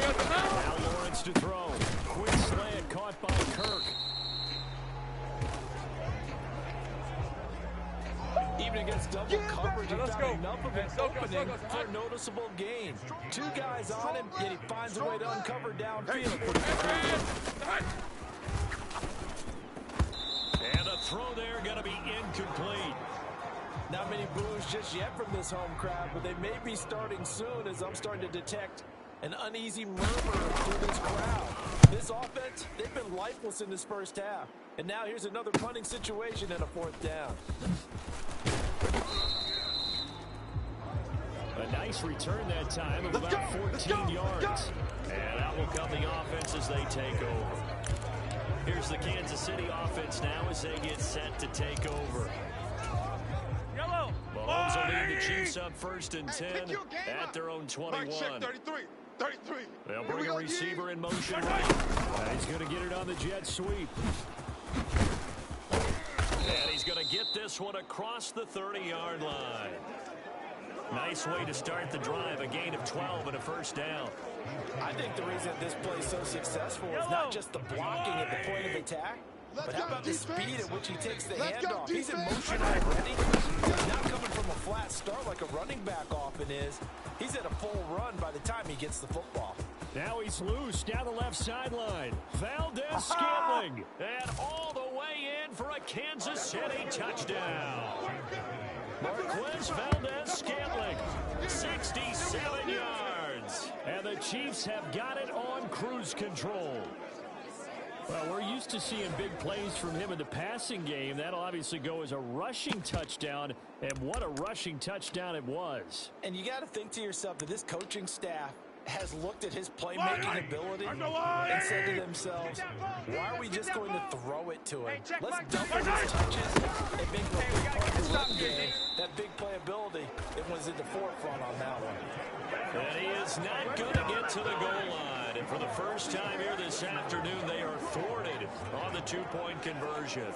Now Lawrence to throw. Quick slant caught by Kirk. Even against double coverage, he found enough of an opening for a noticeable gain. 2 guys on him, yet he finds a way to uncover downfield. And a throw there going to be incomplete. Not many boos just yet from this home crowd, but they may be starting soon as I'm starting to detect an uneasy murmur through this crowd. This offense, they've been lifeless in this first half. And now here's another punting situation and a 4th down. A nice return that time of about 14 yards. And out will come the offense as they take over. Here's the Kansas City offense now as they get set to take over. Mahomes will lead the Chiefs up 1st and 10 at their own 21. 33. They'll bring a receiver in motion right. He's going to get it on the jet sweep. And he's going to get this one across the 30-yard line. Nice way to start the drive, a gain of 12 and a first down. I think the reason this play is so successful is not just the blocking at the point of attack, but how about the speed at which he takes the handoff? He's in motion already. He's not coming from a flat start like a running back often is. He's at a full run by the time he gets the football. Now he's loose down the left sideline. Valdez-Scantling. And all the way in for a Kansas City touchdown. Marquez Valdez-Scantling, 67 yards. And the Chiefs have got it on cruise control. Well, we're used to seeing big plays from him in the passing game. That'll obviously go as a rushing touchdown, and what a rushing touchdown it was. And you got to think to yourself that this coaching staff has looked at his playmaking ability and said to themselves, why are we just going to throw it to him? Let's double his touches and make him a big part of the run game. That big playability, it was in the forefront on that one. And he is not going to get to the goal line. And for the first time here this afternoon, they are thwarted on the two-point conversion.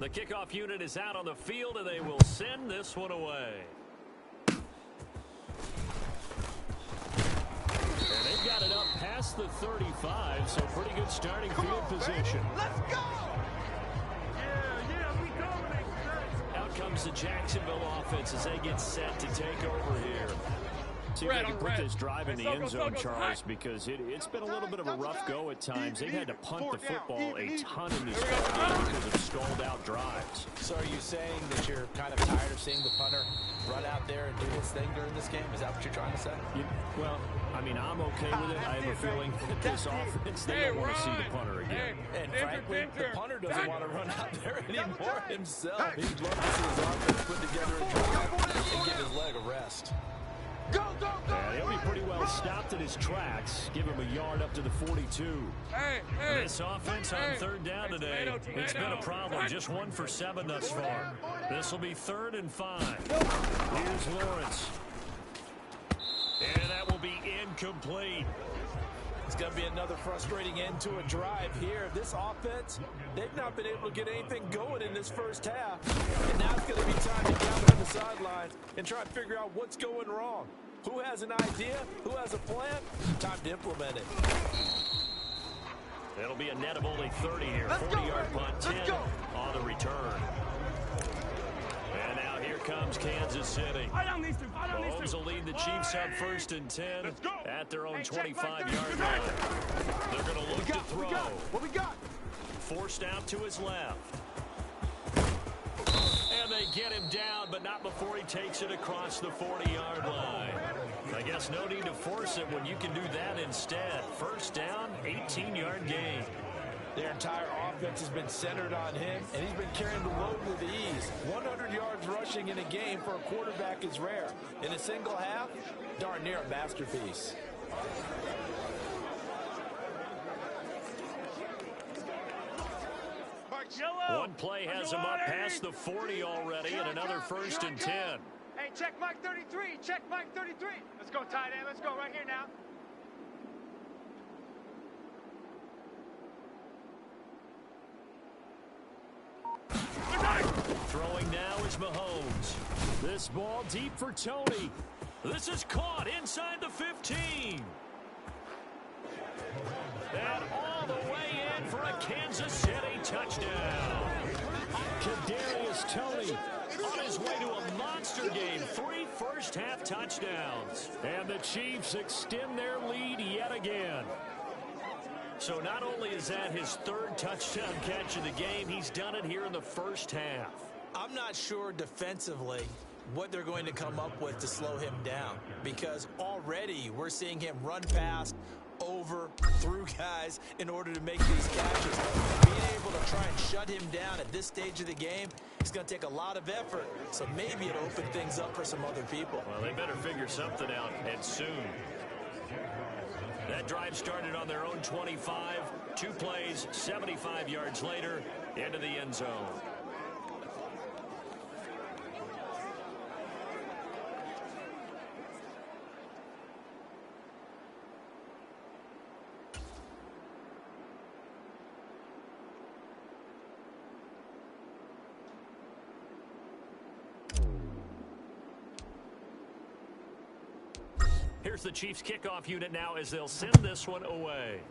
The kickoff unit is out on the field, and they will send this one away. And they've got it up past the 35, so pretty good starting field position. Let's go! We dominate. Out comes the Jacksonville offense as they get set to take over here. See if they can put this drive in the end zone, Charles, because it's been a little bit of a rough go at times. They've had to punt the football a ton in this game because of stalled-out drives. So are you saying that you're kind of tired of seeing the punter run out there and do his thing during this game? Is that what you're trying to say? Well, I mean, I'm okay with it. I have a feeling that this offense, they don't want to see the punter again. And frankly, the punter doesn't want to run out there anymore himself. He'd love to see his offense put together a drive and give his leg a rest. Go, go, go! And he'll be pretty well stopped in his tracks. Give him a yard up to the 42. This offense on third down today, it's been a problem. Just 1 for 7 thus far. This will be 3rd and 5. Here's Lawrence. And that will be incomplete. It's going to be another frustrating end to a drive here. This offense, they've not been able to get anything going in this first half. And now it's going to be time to gather on the sidelines and try and figure out what's going wrong. Who has an idea? Who has a plan? Time to implement it. It'll be a net of only 30 here. 40-yard punt, 10 on the return. And now here comes Kansas City. Mahomes will lead the Chiefs up 1st and 10 at their own 25-yard line. They're going to look to throw. What we got? Forced out to his left. And they get him down, but not before he takes it across the 40-yard line. I guess no need to force it when you can do that instead. First down, 18-yard gain. Their entire offense has been centered on him, and he's been carrying the load with ease. 100 yards rushing in a game for a quarterback is rare. In a single half, darn near a masterpiece. One play has him up past the 40 already, and another 1st and 10. Hey, check Mike 33. Check Mike 33. Let's go, tight end. Let's go right here now. Throwing now is Mahomes. This ball deep for Tony. This is caught inside the 15. And all the way in for a Kansas City touchdown. Kadarius Toney on his way to a monster game. 3 first-half touchdowns. And the Chiefs extend their lead yet again. So not only is that his 3rd touchdown catch of the game, he's done it here in the first half. I'm not sure defensively what they're going to come up with to slow him down, because already we're seeing him run past, over, through guys in order to make these catches. Being able to try and shut him down at this stage of the game, it's going to take a lot of effort, so maybe it'll open things up for some other people. Well, they better figure something out, and soon. That drive started on their own 25. 2 plays, 75 yards later, into the end zone. Here's the Chiefs kickoff unit now as they'll send this one away.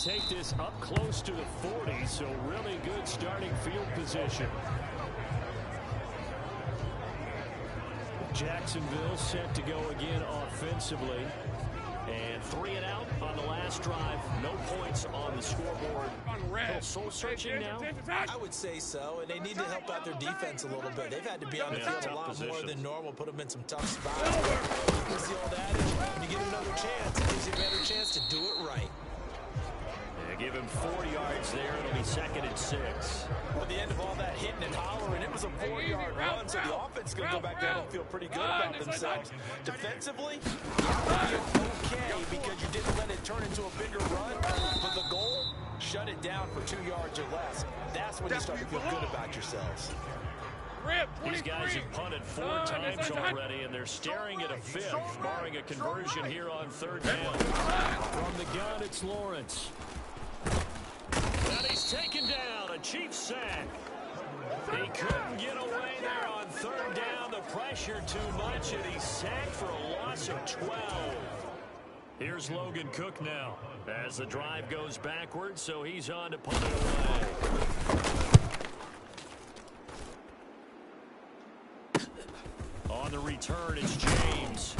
take this up close to the 40, so really good starting field position. Jacksonville set to go again offensively. And 3 and out on the last drive. No points on the scoreboard. Soul searching now? I would say so, and they need to help out their defense a little bit. They've had to be on the field a lot more than normal, put them in some tough spots. It's the old adage, when you get another chance, it gives you a better chance to do it right. They give him 40 yards there. It'll be 2nd and 6. At the end of all that hitting and hollering, it was a 4-yard run, so the offense is going to go back there and feel pretty good about themselves. Defensively, you're okay because you didn't let it turn into a bigger run, but the goal, shut it down for 2 yards or less. That's when you start to feel good about yourselves. These guys have punted 4 times already, and they're staring at a 5th, barring a conversion here on 3rd down. From the gun, it's Lawrence. And he's taken down, a Chiefs sack. He couldn't get away there on 3rd down. The pressure too much, and he's sacked for a loss of 12. Here's Logan Cook now as the drive goes backwards, so he's on to punt it away. On the return, it's James.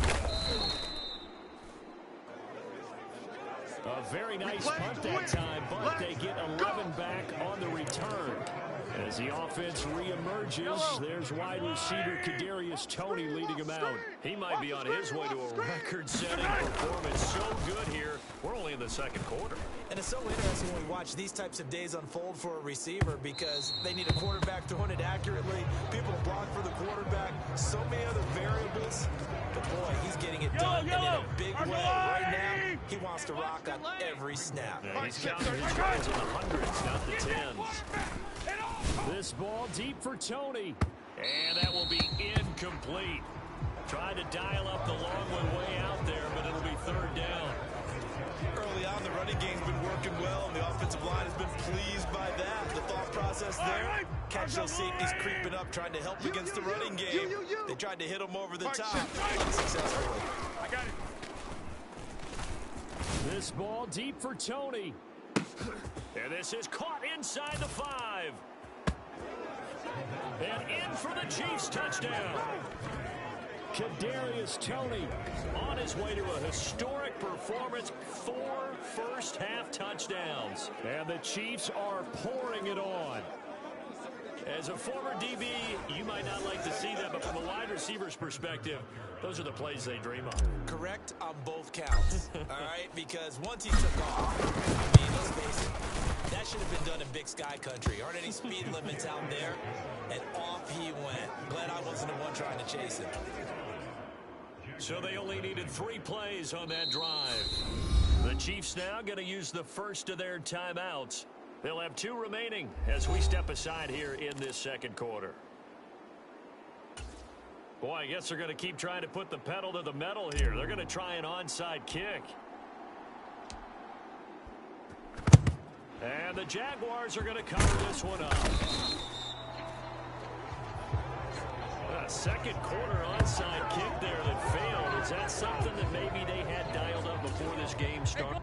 A very nice punt that time, but they get 11 back on the return. As the offense reemerges, there's wide receiver Kadarius Toney leading him out. He might be on his way to a record-setting performance. So good here. We're only in the 2nd quarter. And it's so interesting when we watch these types of days unfold for a receiver because they need a quarterback throwing it accurately, people to block for the quarterback, so many other variables. But boy, he's getting it done and in a big way. Right now, he wants to rock on every snap. Yeah, he's counting his yards in the hundreds, not the tens. This ball deep for Toney. And that will be incomplete. Tried to dial up the long one way out there, but it'll be 3rd down. Early on, the running game's been working well, and the offensive line has been pleased by that. The thought process there, catch those safeties creeping up, trying to help against the running game. They tried to hit them over the top, unsuccessfully. I got it. This ball deep for Toney. And this is caught inside the 5. And in for the Chiefs touchdown. Kadarius Toney on his way to a historic performance. 4 first-half touchdowns. And the Chiefs are pouring it on. As a former DB, you might not like to see that, but from a wide receiver's perspective, those are the plays they dream of. Correct on both counts, all right? Because once he took off, I mean, let's face it, that should have been done in Big Sky country. Aren't any speed limits out there? And off he went. Glad I wasn't the one trying to chase him. So they only needed 3 plays on that drive. The Chiefs now going to use the first of their timeouts. They'll have 2 remaining as we step aside here in this 2nd quarter. Boy, I guess they're going to keep trying to put the pedal to the metal here. They're going to try an onside kick. And the Jaguars are going to cover this one up. A 2nd quarter onside kick there that failed. Is that something that maybe they had dialed up before this game started?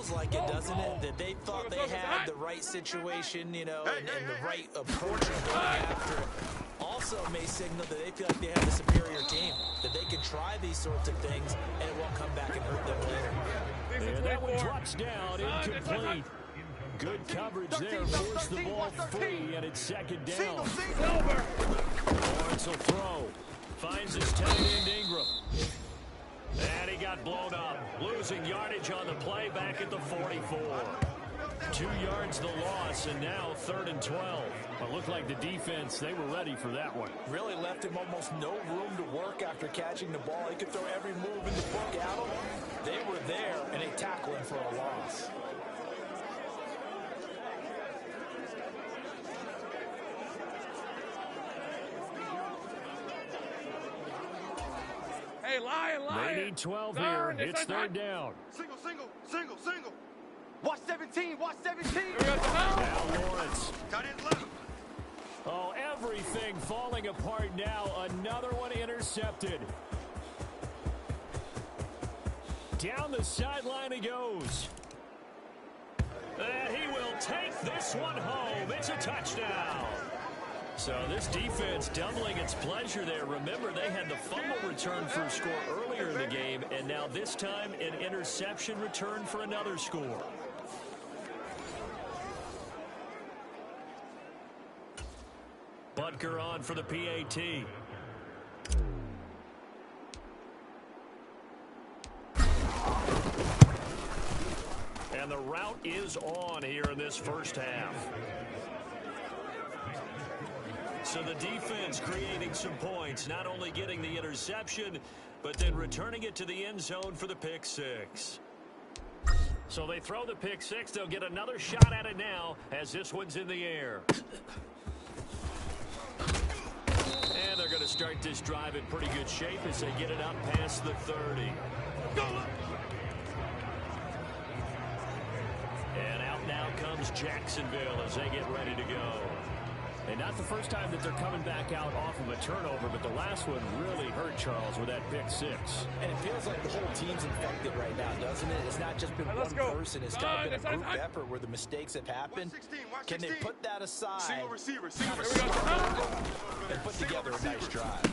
feels like it, doesn't it? That they thought they had the right situation, you know, and the right approach of going after it. Also may signal that they feel like they have the superior team, that they can try these sorts of things and it won't come back and hurt them later. And that one drops down, incomplete. Good coverage there, forced the ball free, and it's second down. Lawrence will throw. Finds his tight end, Ingram. And he got blown up. Losing yardage on the play back at the 44. 2 yards the loss, and now 3rd and 12. It looked like the defense, they were ready for that one. Really left him almost no room to work after catching the ball. He could throw every move in the book at him. They were there, and they tackled him for a loss. Hey, Lion. They need 12 here. It's 3rd down. Single. Watch 17. Now Lawrence. Got it left. Oh, everything falling apart now. Another one intercepted. Down the sideline he goes. And he will take this one home. It's a touchdown. So this defense doubling its pleasure there. Remember, they had the fumble return for a score earlier in the game, and now this time an interception return for another score. Butker on for the PAT. And the route is on here in this first half. So the defense creating some points, not only getting the interception, but then returning it to the end zone for the pick six. So they throw the pick six. They'll get another shot at it now as this one's in the air. And they're going to start this drive in pretty good shape as they get it up past the 30. And out now comes Jacksonville as they get ready to go. And not the first time that they're coming back out off of a turnover, but the last one really hurt Charles with that pick six. And it feels like the whole team's infected right now, doesn't it? It's not just been one person. It's kind of been a group effort where the mistakes have happened. Can they put that aside Single receiver. and put together a nice drive?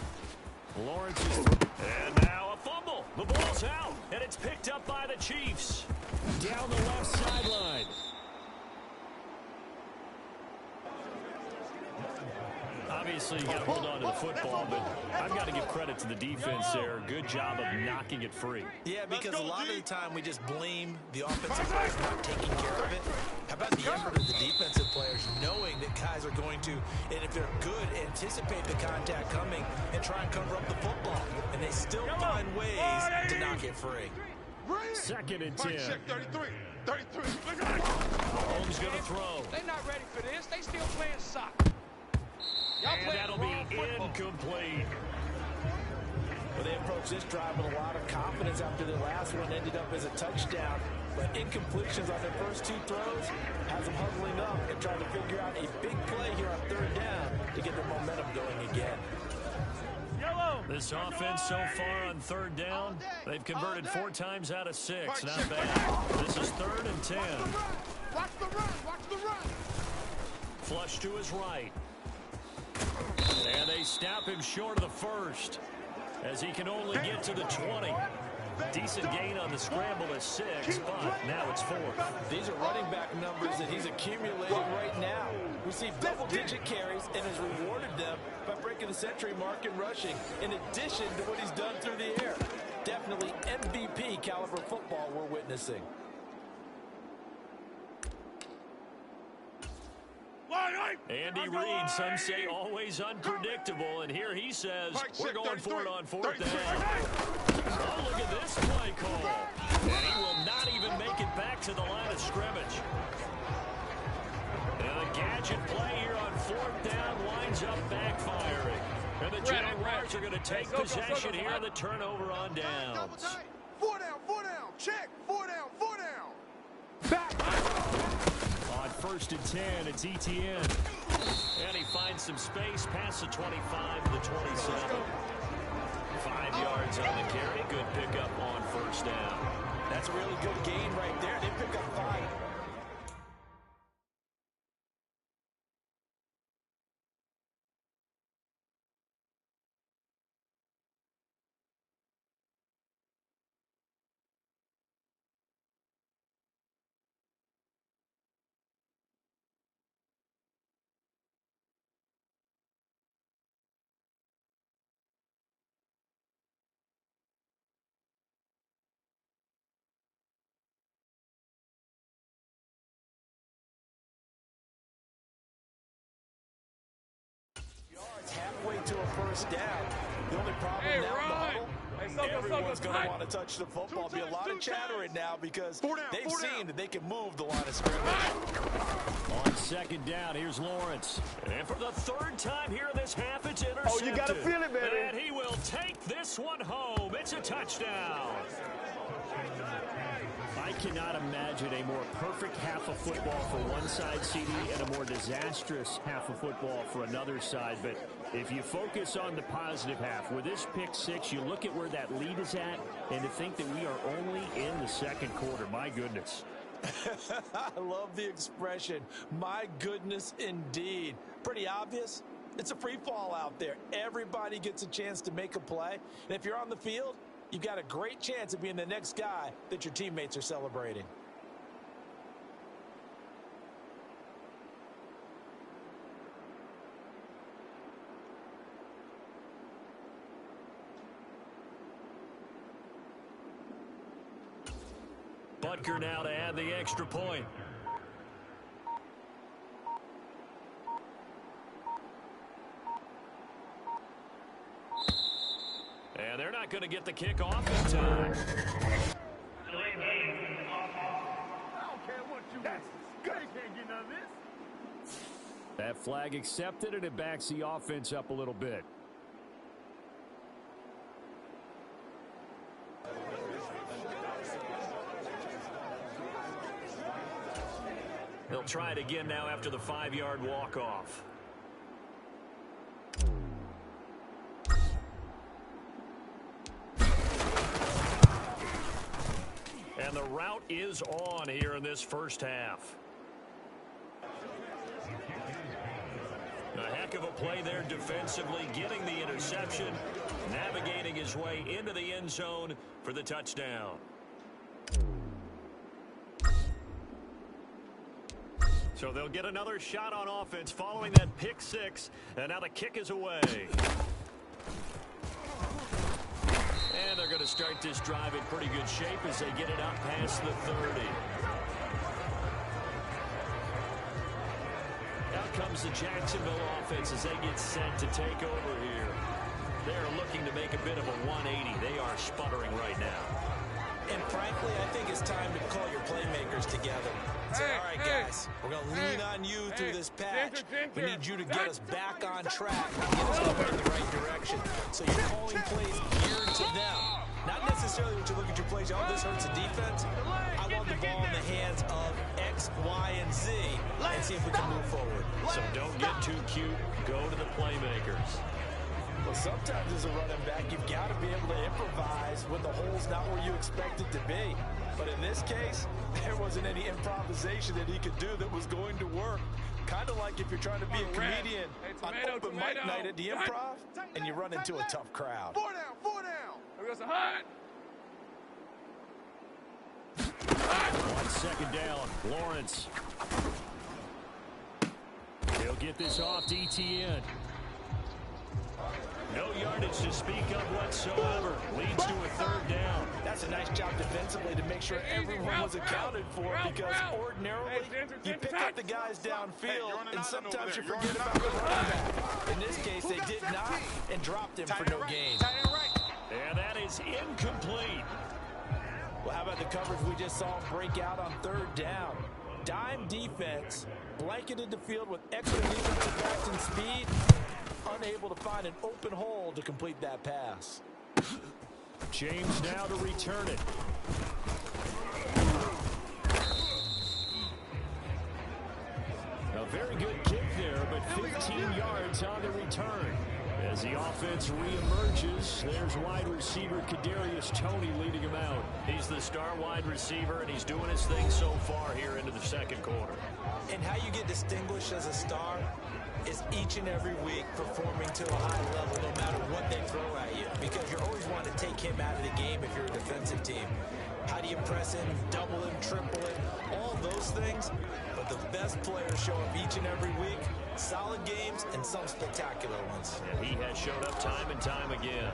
Lawrence is and now a fumble. The ball's out, and it's picked up by the Chiefs. Down the left sideline. Obviously, you got to hold on to the football, but I've got to give credit to the defense there. Good job of knocking it free. Yeah, because a lot of the time we just blame the offensive players for not taking care of it. How about the effort of the defensive players knowing that guys are going to, and if they're good, anticipate the contact coming and try and cover up the football. And they still find ways to knock it free. 2nd and 10. Check 33. Holmes going to throw. They're not ready for this. They still playing soccer. And that'll be incomplete. Well, they approached this drive with a lot of confidence after the last one ended up as a touchdown. But incompletions on their first 2 throws has them huddling up and trying to figure out a big play here on 3rd down to get their momentum going again. This offense so far on 3rd down, they've converted 4 times out of 6. Not bad. This is 3rd and 10. Watch the run. Flush to his right. And they snap him short of the first as he can only get to the 20. Decent gain on the scramble at 6, but now it's 4th. These are running back numbers that he's accumulating right now. Received double-digit carries and has rewarded them by breaking the century mark in rushing, in addition to what he's done through the air. Definitely MVP caliber football we're witnessing. Andy Reid, some say always unpredictable, and here he says we're going for it on 4th down. Oh, look at this play call. And he will not even make it back to the line of scrimmage. And a gadget play here on 4th down winds up backfiring. And the Jaguars are going to take possession here on the turnover on downs. 4 down. Check. 4 down. Back. On 1st and 10, it's Etienne. And he finds some space past the 25 to the 27. 5 yards on the carry. Good pickup on 1st down. That's a really good gain right there. They pick up to a first down. The only problem now in the huddle, everyone's going to want to touch the football. Be a lot of chatter right now because they've seen that they can move the line of scrimmage. On second down, here's Lawrence. And for the third time here in this half, it's intercepted. Oh, you got to feel it, baby. And he will take this one home. It's a touchdown. I cannot imagine a more perfect half of football for one side, CD, and a more disastrous half of football for another side. But if you focus on the positive half, with this pick six, you look at where that lead is at, and to think that we are only in the second quarter, my goodness. I love the expression, my goodness indeed. Pretty obvious. It's a free fall out there. Everybody gets a chance to make a play. And if you're on the field, you've got a great chance of being the next guy that your teammates are celebrating. Butker now to add the extra point. And they're not going to get the kick off in time. I don't care what you want. They can't get none of this. That flag accepted, and it backs the offense up a little bit. They'll try it again now after the 5-yard walk-off. And the route is on here in this first half. A heck of a play there defensively, getting the interception, navigating his way into the end zone for the touchdown. So they'll get another shot on offense following that pick six, and now the kick is away. And they're going to start this drive in pretty good shape as they get it out past the 30. Out comes the Jacksonville offense as they get set to take over here. They're looking to make a bit of a 180. They are sputtering right now. And frankly, I think it's time to call your playmakers together. Say, all right, guys, we're going to lean on you through this patch. We need you to get us back on track and get us going in the right direction. So you're calling plays geared to them. Not necessarily when you look at your plays, oh, this hurts the defense. I want the ball in the hands of X, Y, and Z and see if we can move forward. So don't get too cute. Go to the playmakers. Well, sometimes as a running back, you've got to be able to improvise when the hole's not where you expect it to be. But in this case, there wasn't any improvisation that he could do that was going to work. Kind of like if you're trying to be a comedian on open mic night at the Improv and you run into a tough crowd. 4 down, 4 down. There goes a hut. On second down, Lawrence. He'll get this off to ETN. No yardage to speak of whatsoever. Leads to a third down. That's a nice job defensively to make sure everyone was accounted for because ordinarily you pick up the guys downfield and sometimes you forget about the running back. In this case, they did not and dropped him for no gain. And that is incomplete. Well, how about the coverage we just saw break out on third down? Dime defense, blanketed the field with extra defensive backs and speed, unable to find an open hole to complete that pass. James now to return it. A very good kick there, but 15 yards on the return. As the offense reemerges, there's wide receiver Kadarius Toney leading him out. He's the star wide receiver, and he's doing his thing so far here into the second quarter. And how you get distinguished as a star is each and every week performing to a high level no matter what they throw at you, because you're always wanting to take him out of the game if you're a defensive team. How do you press him, double him, triple him, all those things? But the best players show up each and every week, solid games and some spectacular ones. And he has showed up time and time again.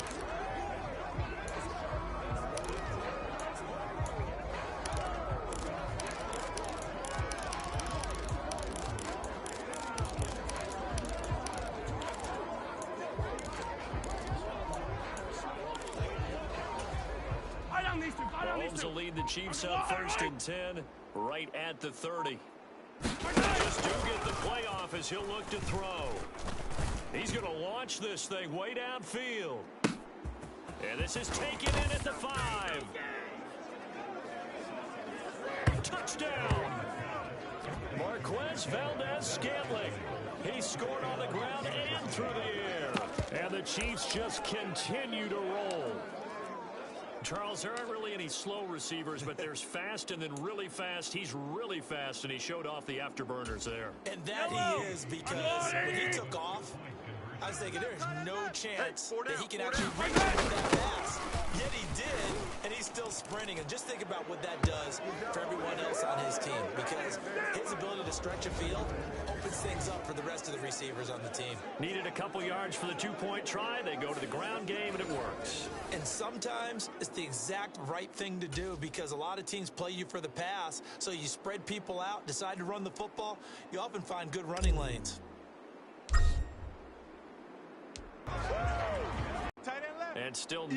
Rams will lead the Chiefs up 1st and 10 right at the 30. Just do get the playoff as he'll look to throw. He's going to launch this thing way downfield. And this is taken in at the 5. Touchdown. Marquez Valdez-Scantling. He scored on the ground and through the air. And the Chiefs just continue to roll. Charles, there aren't really any slow receivers, but there's fast and then really fast. He's really fast, and he showed off the afterburners there. And that he is, because when he took off, I was thinking there's no chance that he can actually reach with that pass. Yet he did, and he's still sprinting. And just think about what that does for everyone else on his team, because his ability to stretch a field opens things up for the rest of the receivers on the team. Needed a couple yards for the 2-point try. They go to the ground game, and it works. And sometimes it's the exact right thing to do, because a lot of teams play you for the pass, so you spread people out, decide to run the football. You often find good running lanes. And still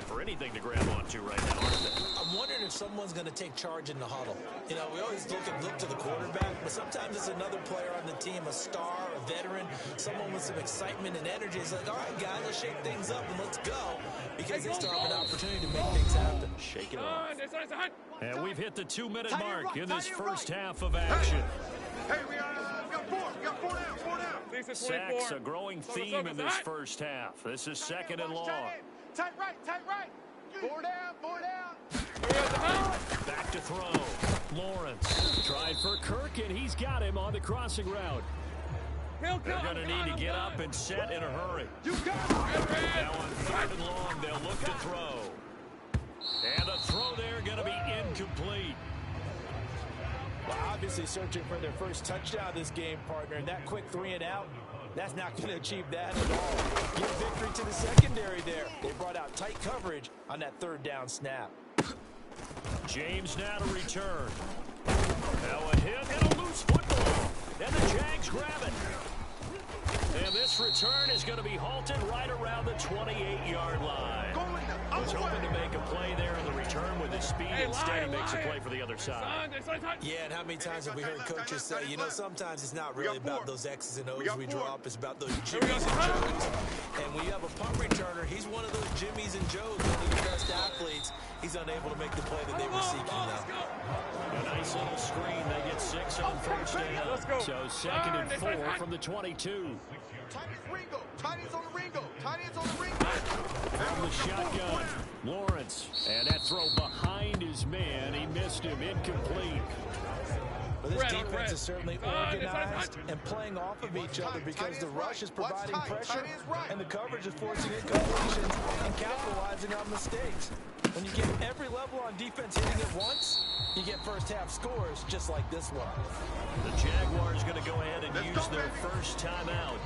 for anything to grab onto right now, aren't they? I'm wondering if someone's going to take charge in the huddle. You know, we always look to the quarterback, but sometimes it's another player on the team, a star, a veteran, someone with some excitement and energy. It's like, all right, guys, let's shake things up and let's go, because they still have an opportunity to make things happen. Shake it off. And we've hit the 2-minute mark in this first half of action. Hey, we got 4. We got 4 down. 4 down. Sacks, a growing theme in this first half. This is 2nd and long. Tight right. 4 down. Back to throw. Lawrence tried for Kirk, and he's got him on the crossing route. They're going to need to get up and set in a hurry. You got it. Now on 3rd and long, they'll look to throw. And the throw there going to be incomplete. Well, obviously searching for their first touchdown this game, partner. And that quick 3 and out, that's not going to achieve that at all. Give victory to the secondary there. They brought out tight coverage on that 3rd down snap. James now to return. Now a hit and a loose football. And the Jags grab it. And this return is going to be halted right around the 28-yard line. Was hoping to make a play there in the return with his speed. Instead, he makes a play for the other side. Yeah, and how many times have we heard coaches say, you know, sometimes it's not really about those X's and O's we draw up. It's about those Jimmies and Joes. And when you have a punt returner, he's one of those Jimmies and Joes, one of the best athletes. He's unable to make the play that they were seeking now. A nice little screen. They get 6 on 1st down. So 2nd and 4 from the 22. Tight is Ringo. Tight is on the Ringo. Tight is on the Ringo. From the shotgun, Lawrence. And that throw behind his man. He missed him. Incomplete. But this defense is certainly organized and playing off of each other, because the rush is providing pressure and the coverage is forcing incompletions and capitalizing on mistakes. When you get every level on defense hitting at once, you get first half scores just like this one. The Jaguars going to go ahead and use their first timeout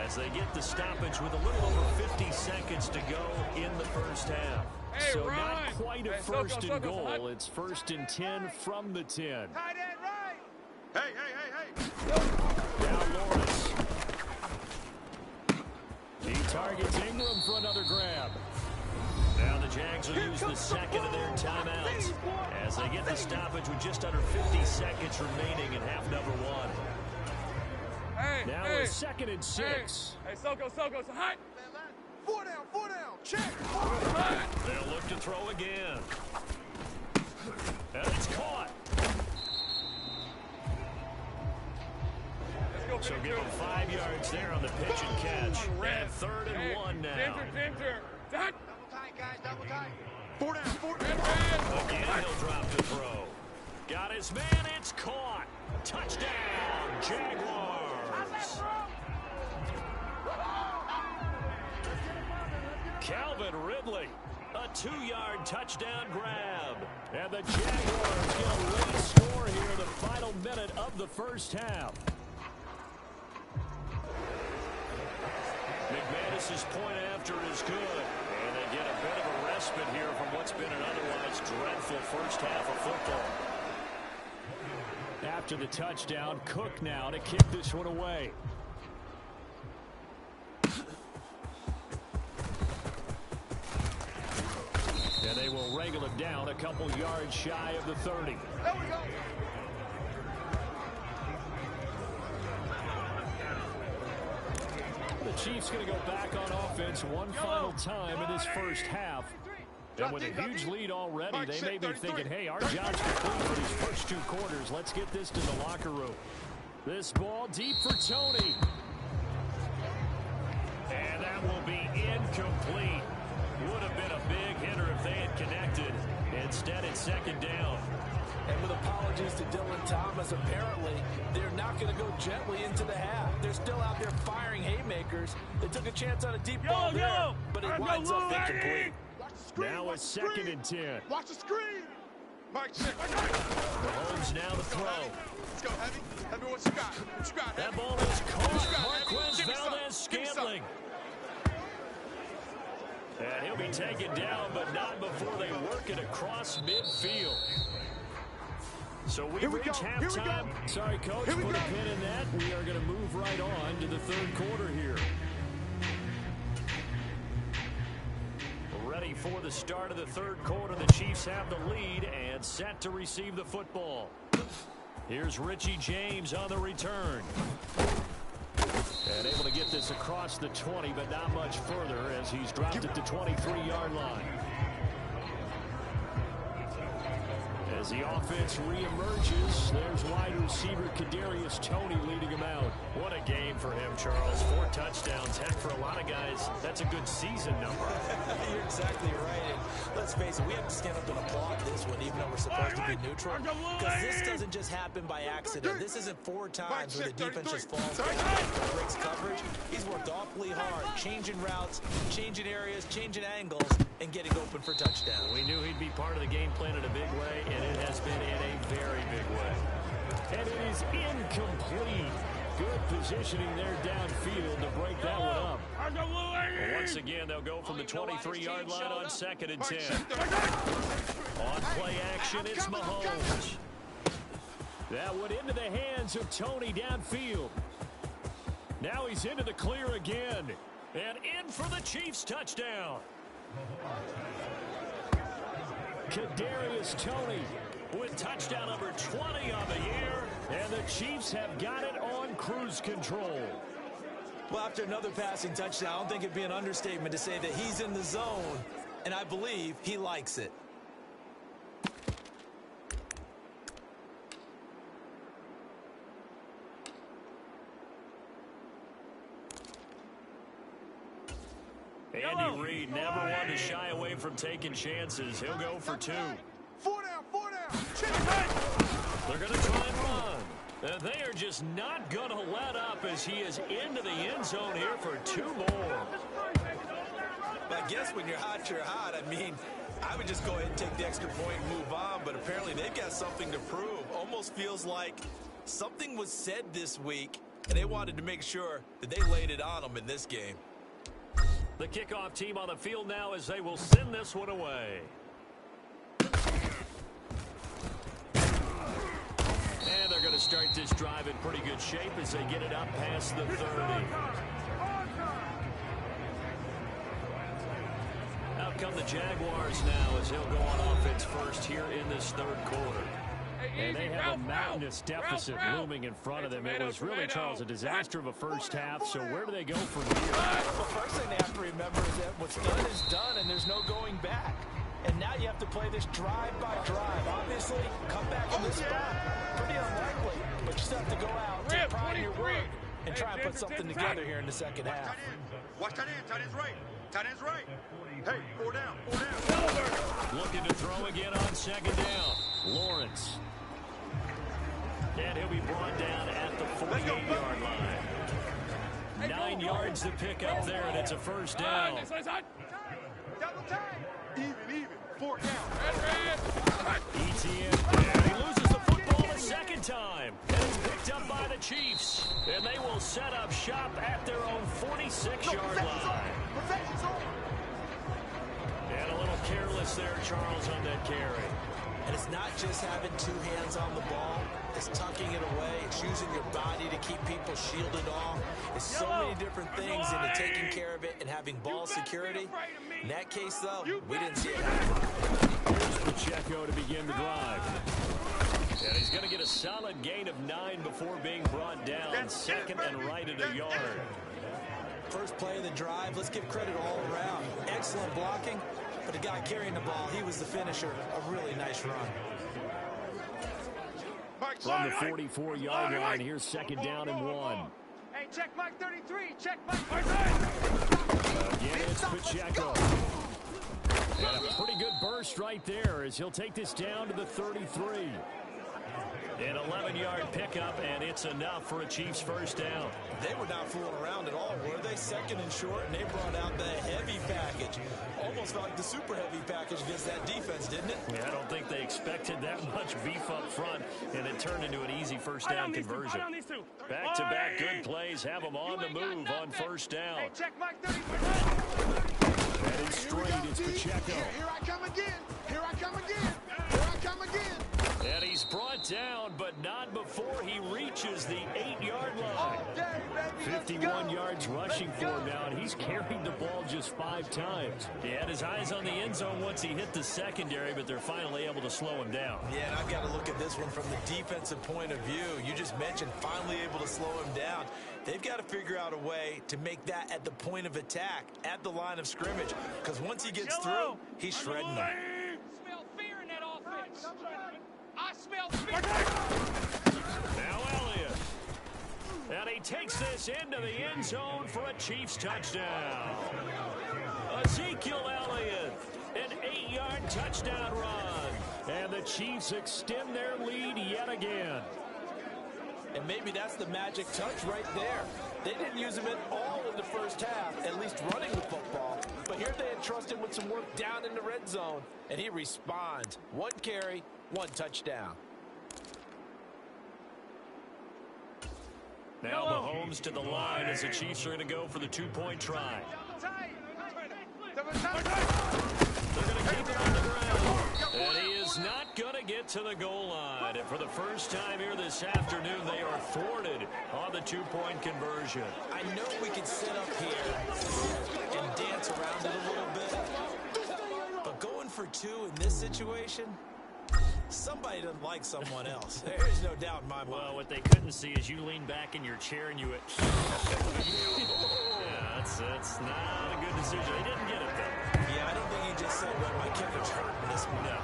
as they get the stoppage with a little over 50 seconds to go in the first half. So not quite a 1st and goal. It's 1st and 10 from the 10. Tight end right. Hey. Now Lawrence. He targets Ingram for another grab. Now the Jags will use the 2nd of their timeouts as they get the stoppage with just under 50 seconds remaining in half number 1. Now it's 2nd and 6. Hey, Soko, so hot. 4 down. Check. They'll look to throw again. And it's caught. So give him 5 yards there on the pitch and catch. And 3rd and 1 now. Center. Double tight, guys. Double tight. 4 down. Again, he'll drop to throw. Got his man. It's caught. Touchdown, Jaguars. Calvin Ridley, a 2-yard touchdown grab. And the Jaguars get a late score here in the final minute of the first half. McManus's point after is good. And they get a bit of a respite here from what's been an otherwise dreadful first half of football. After the touchdown, Cook now to kick this one away. And they will wrangle it down a couple yards shy of the 30. There we go. The Chiefs going to go back on offense one final time in this first half. And with a huge lead already, they may be thinking, hey, our job's complete for these first 2 quarters. Let's get this to the locker room. This ball deep for Tony. And that will be incomplete. Would have been a big hitter if they had connected. Instead, it's second down. And with apologies to Dylan Thomas, apparently they're not going to go gently into the half. They're still out there firing haymakers. They took a chance on a deep ball there, but it winds up incomplete. Now a 2nd and 10. Watch the screen. Mike, check. Mahomes now to throw. Let's go, Heavy. Heavy, what you got? What you got, That Heavy? ball is caught. Marquez Valdez-Scantling. And he'll be taken down, but not before they work it across midfield. So we reach halftime. Sorry, Coach, put a pin in that. We are going to move right on to the 3rd quarter here. Ready for the start of the 3rd quarter. The Chiefs have the lead and set to receive the football. Here's Richie James on the return. And able to get this across the 20, but not much further as he's dropped it to 23-yard line. As the offense reemerges, there's wide receiver Kadarius Toney leading him out. What a game for him, Charles. 4 touchdowns. Heck, for a lot of guys, that's a good season number. You're exactly right. And let's face it, we have to stand up and applaud this one, even though we're supposed to be neutral. Because this doesn't just happen by accident. This isn't 4 times where the defense just falls down and breaks coverage. He's worked awfully hard, changing routes, changing areas, changing angles, and getting open for touchdown. We knew he'd be part of the game plan in a big way, and it has been in a very big way. And it is incomplete. Good positioning there downfield to break that one up. Well, once again, they'll go from the 23-yard line on 2nd and 10. On play action, it's Mahomes. That went into the hands of Toney downfield. Now he's into the clear again. And in for the Chiefs touchdown. Kadarius Toney with touchdown number 20 on the year, and the Chiefs have got it on cruise control. Well, after another passing touchdown, I don't think it'd be an understatement to say that he's in the zone, and I believe he likes it. Andy Reid never one to shy away from taking chances. He'll go for 2. 4 down, 4 down. Check. They're going to try and run. They are just not going to let up as he is into the end zone here for 2 more. I guess when you're hot, you're hot. I mean, I would just go ahead and take the extra point and move on, but apparently they've got something to prove. Almost feels like something was said this week, and they wanted to make sure that they laid it on them in this game. The kickoff team on the field now as they will send this one away. And they're going to start this drive in pretty good shape as they get it up past the 30. Out come the Jaguars now as he'll go on offense first here in this 3rd quarter. And they have a mountainous deficit looming in front of them. It was really, Charles, a disaster of a first half. So where do they go from here? The first thing they have to remember is that what's done is done, and there's no going back. And now you have to play this drive by drive. Obviously, come back in this spot. Pretty unlikely, but you still have to go out, take pride in your work, and try and put something together here in the second half. Watch that in. Tight end's right. Tight end's right. Hey, 4 down. 4 down. Looking to throw again on 2nd down. Lawrence. And he'll be brought down at the 48-yard line. 9 yards to pick up there, and it's a first down. Double time. Even. 4 down. ETN. And he loses the football a second time. And it's picked up by the Chiefs. And they will set up shop at their own 46-yard line. And a little careless there, Charles, on that carry. And it's not just having 2 hands on the ball. It's tucking it away. It's using your body to keep people shielded off. It's so many different things into taking care of it and having ball security. In that case, though, we didn't see it happen. Pacheco to begin the drive. And he's going to get a solid gain of 9 before being brought down. Second and right at a yard. First play of the drive, let's give credit all around. Excellent blocking, but the guy carrying the ball, he was the finisher. A really nice run. From the 44-yard line, here's second down and 1. Hey, check Mike 33. Check Mike 33. Again, it's Pacheco. And a pretty good burst right there as he'll take this down to the 33. An 11-yard pickup, and it's enough for a Chiefs first down. They were not fooling around at all, were they? Second and short, and they brought out the heavy package. Almost felt like the super heavy package against that defense, didn't it? Yeah, I don't think they expected that much beef up front, and it turned into an easy first down conversion. Back-to-back good plays have them on the move on first down. Hey, check Mike 33. Heading straight, it's Pacheco. Here I come again. Here I come again. Here I come again. And he's brought down, but not before he reaches the 8-yard line. 51 yards rushing for him now, and he's carried the ball just 5 times. He had his eyes on the end zone once he hit the secondary, but they're finally able to slow him down. Yeah, and I've got to look at this one from the defensive point of view. You just mentioned finally able to slow him down. They've got to figure out a way to make that at the point of attack, at the line of scrimmage, because once he gets through, he's shredding them. I smell fear in that offense. I smell fear. Now Elliott. And he takes this into the end zone for a Chiefs touchdown. Ezekiel Elliott, an 8-yard touchdown run. And the Chiefs extend their lead yet again. And maybe that's the magic touch right there. They didn't use him at all in the first half, at least running the football. But here they entrust him with some work down in the red zone, and he responds. 1 carry, 1 touchdown. Now Mahomes to the line as the Chiefs are going to go for the 2-point try. They're going to keep it on the ground. And he is not going to get to the goal line. And for the first time here this afternoon, they are thwarted on the 2-point conversion. I know we could sit up here and dance around it a little bit. But going for 2 in this situation, somebody doesn't like someone else. There is no doubt in my mind. Well, what they couldn't see is you lean back in your chair and you went, yeah, that's not a good decision. They didn't get it, though. Yeah, I don't think he just said, well, my kicker's hurting this one. No.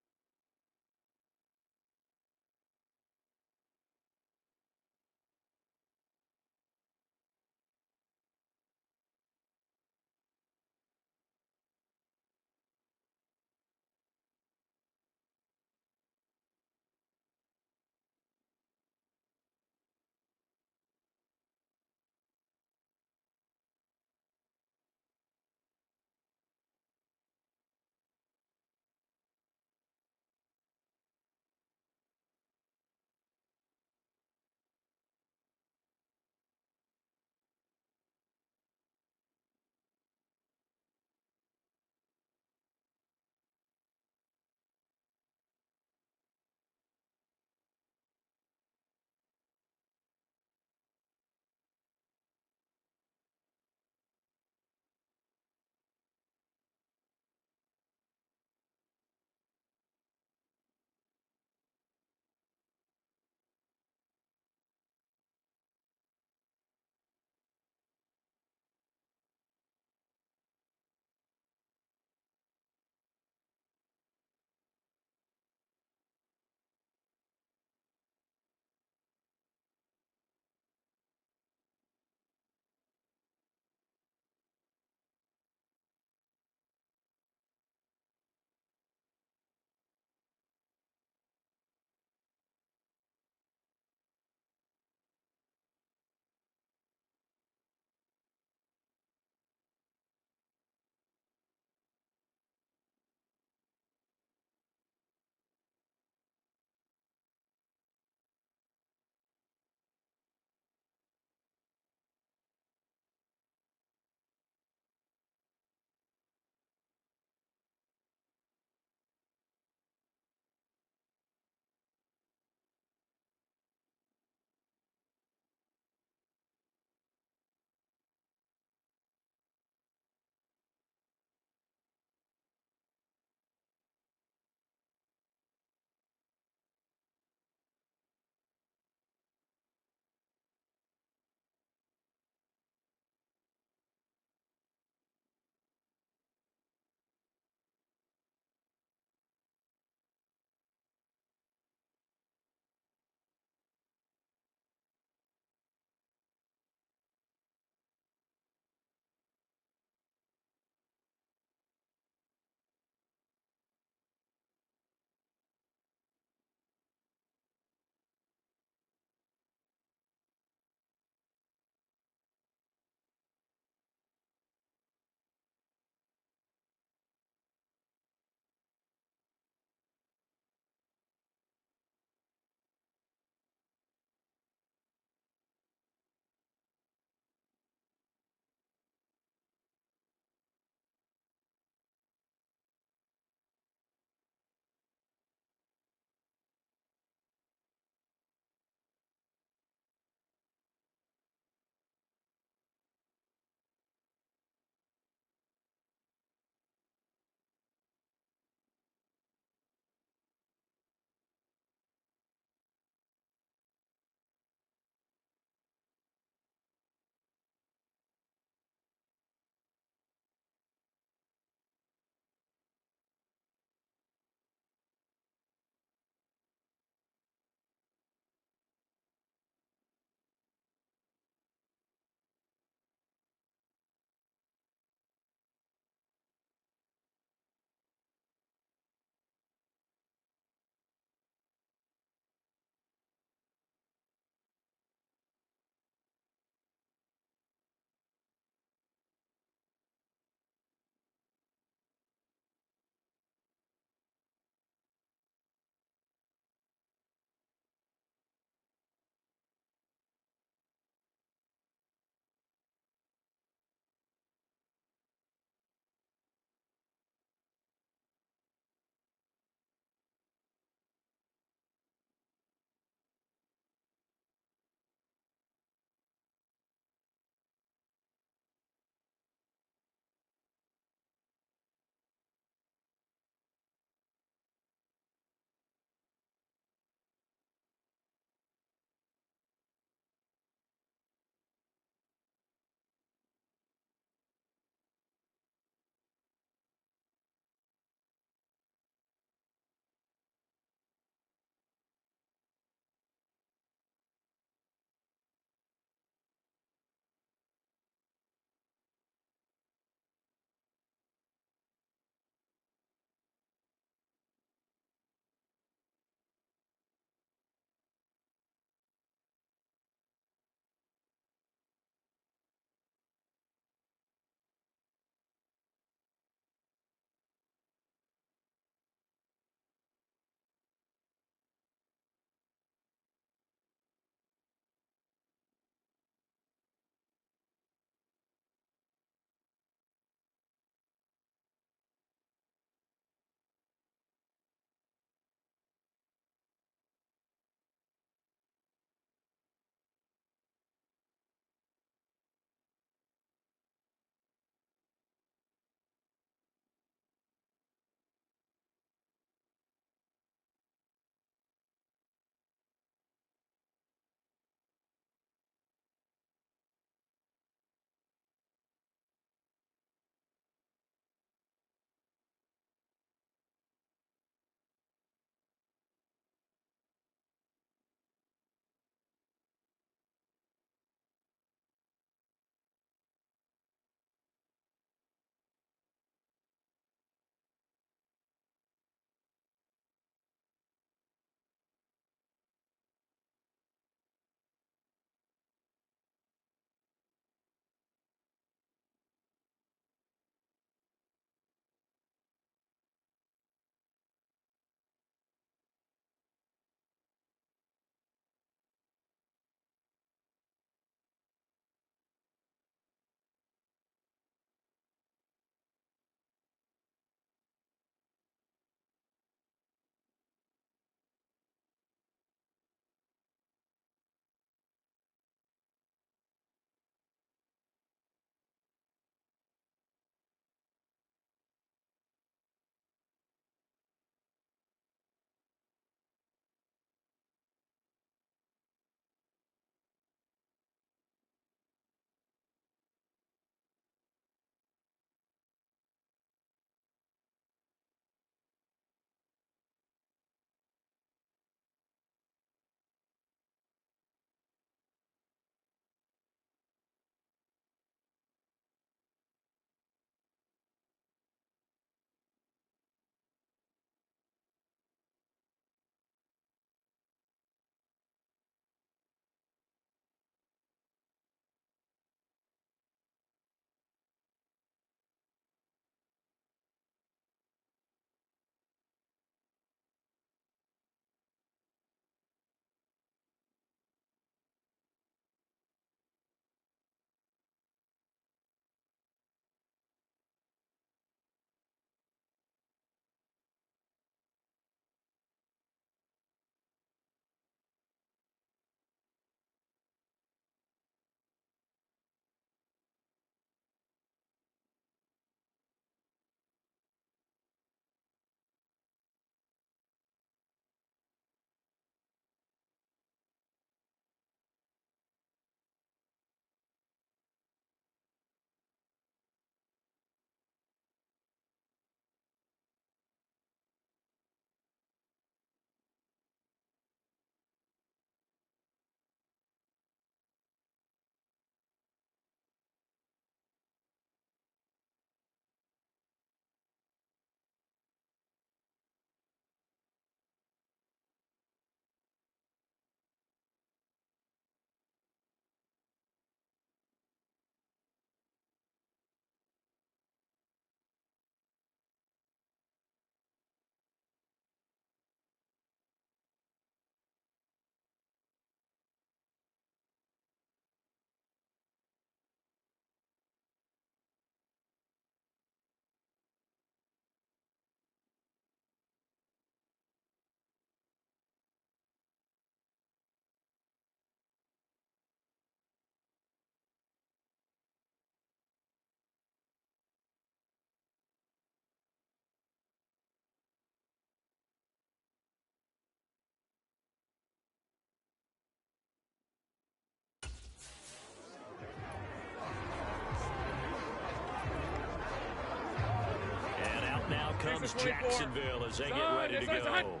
comes Jacksonville as they get ready to go.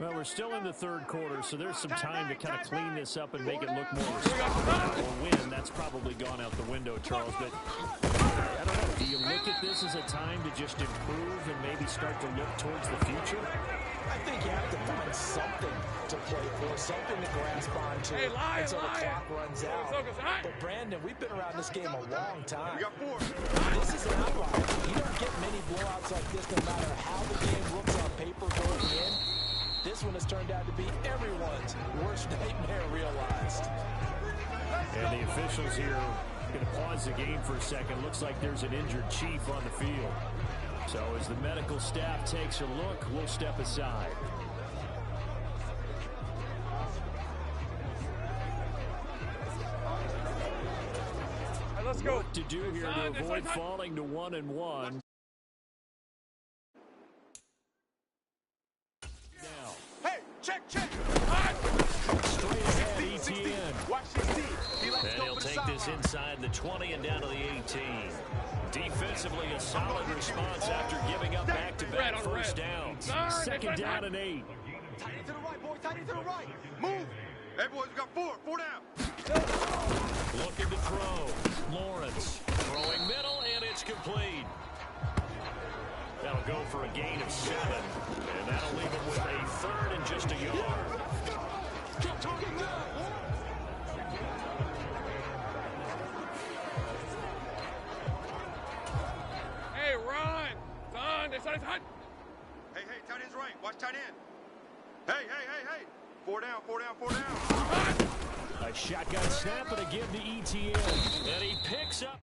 Well, we're still in the third quarter, so there's some time to kind of clean this up and make it look more respectable. Or win, that's probably gone out the window, Charles. But I don't know, do you look at this as a time to just improve and maybe start to look towards the future? I think you have to find something to play for, something to grasp onto until the clock runs out. But, Brandon, we've been around this game a long time. This is an outlier. You don't get many blowouts like this no matter how the game looks on paper going in. This one has turned out to be everyone's worst nightmare realized. And the officials here going to pause the game for a second. Looks like there's an injured Chief on the field. So as the medical staff takes a look, we'll step aside. Right, let's go. What to do here to avoid falling to 1-1. Hey, check. Straight ahead, 16. ETN. Watch 16. And he'll take this inside the 20 and down to the 18. Defensively, a solid response after giving up back-to-back first downs. Second down and 8. Tight end to the right, boy. Tight end to the right. Move. Hey, boys, we got four down. Looking to throw. Lawrence throwing middle, and it's complete. That'll go for a gain of 7. And that'll leave him with a third and just a yard. Hey, run! Son, this is hot. Hey, tight end's right. Watch tight end. Hey. 4 down. A shotgun snap and a give to ETN. And he picks up.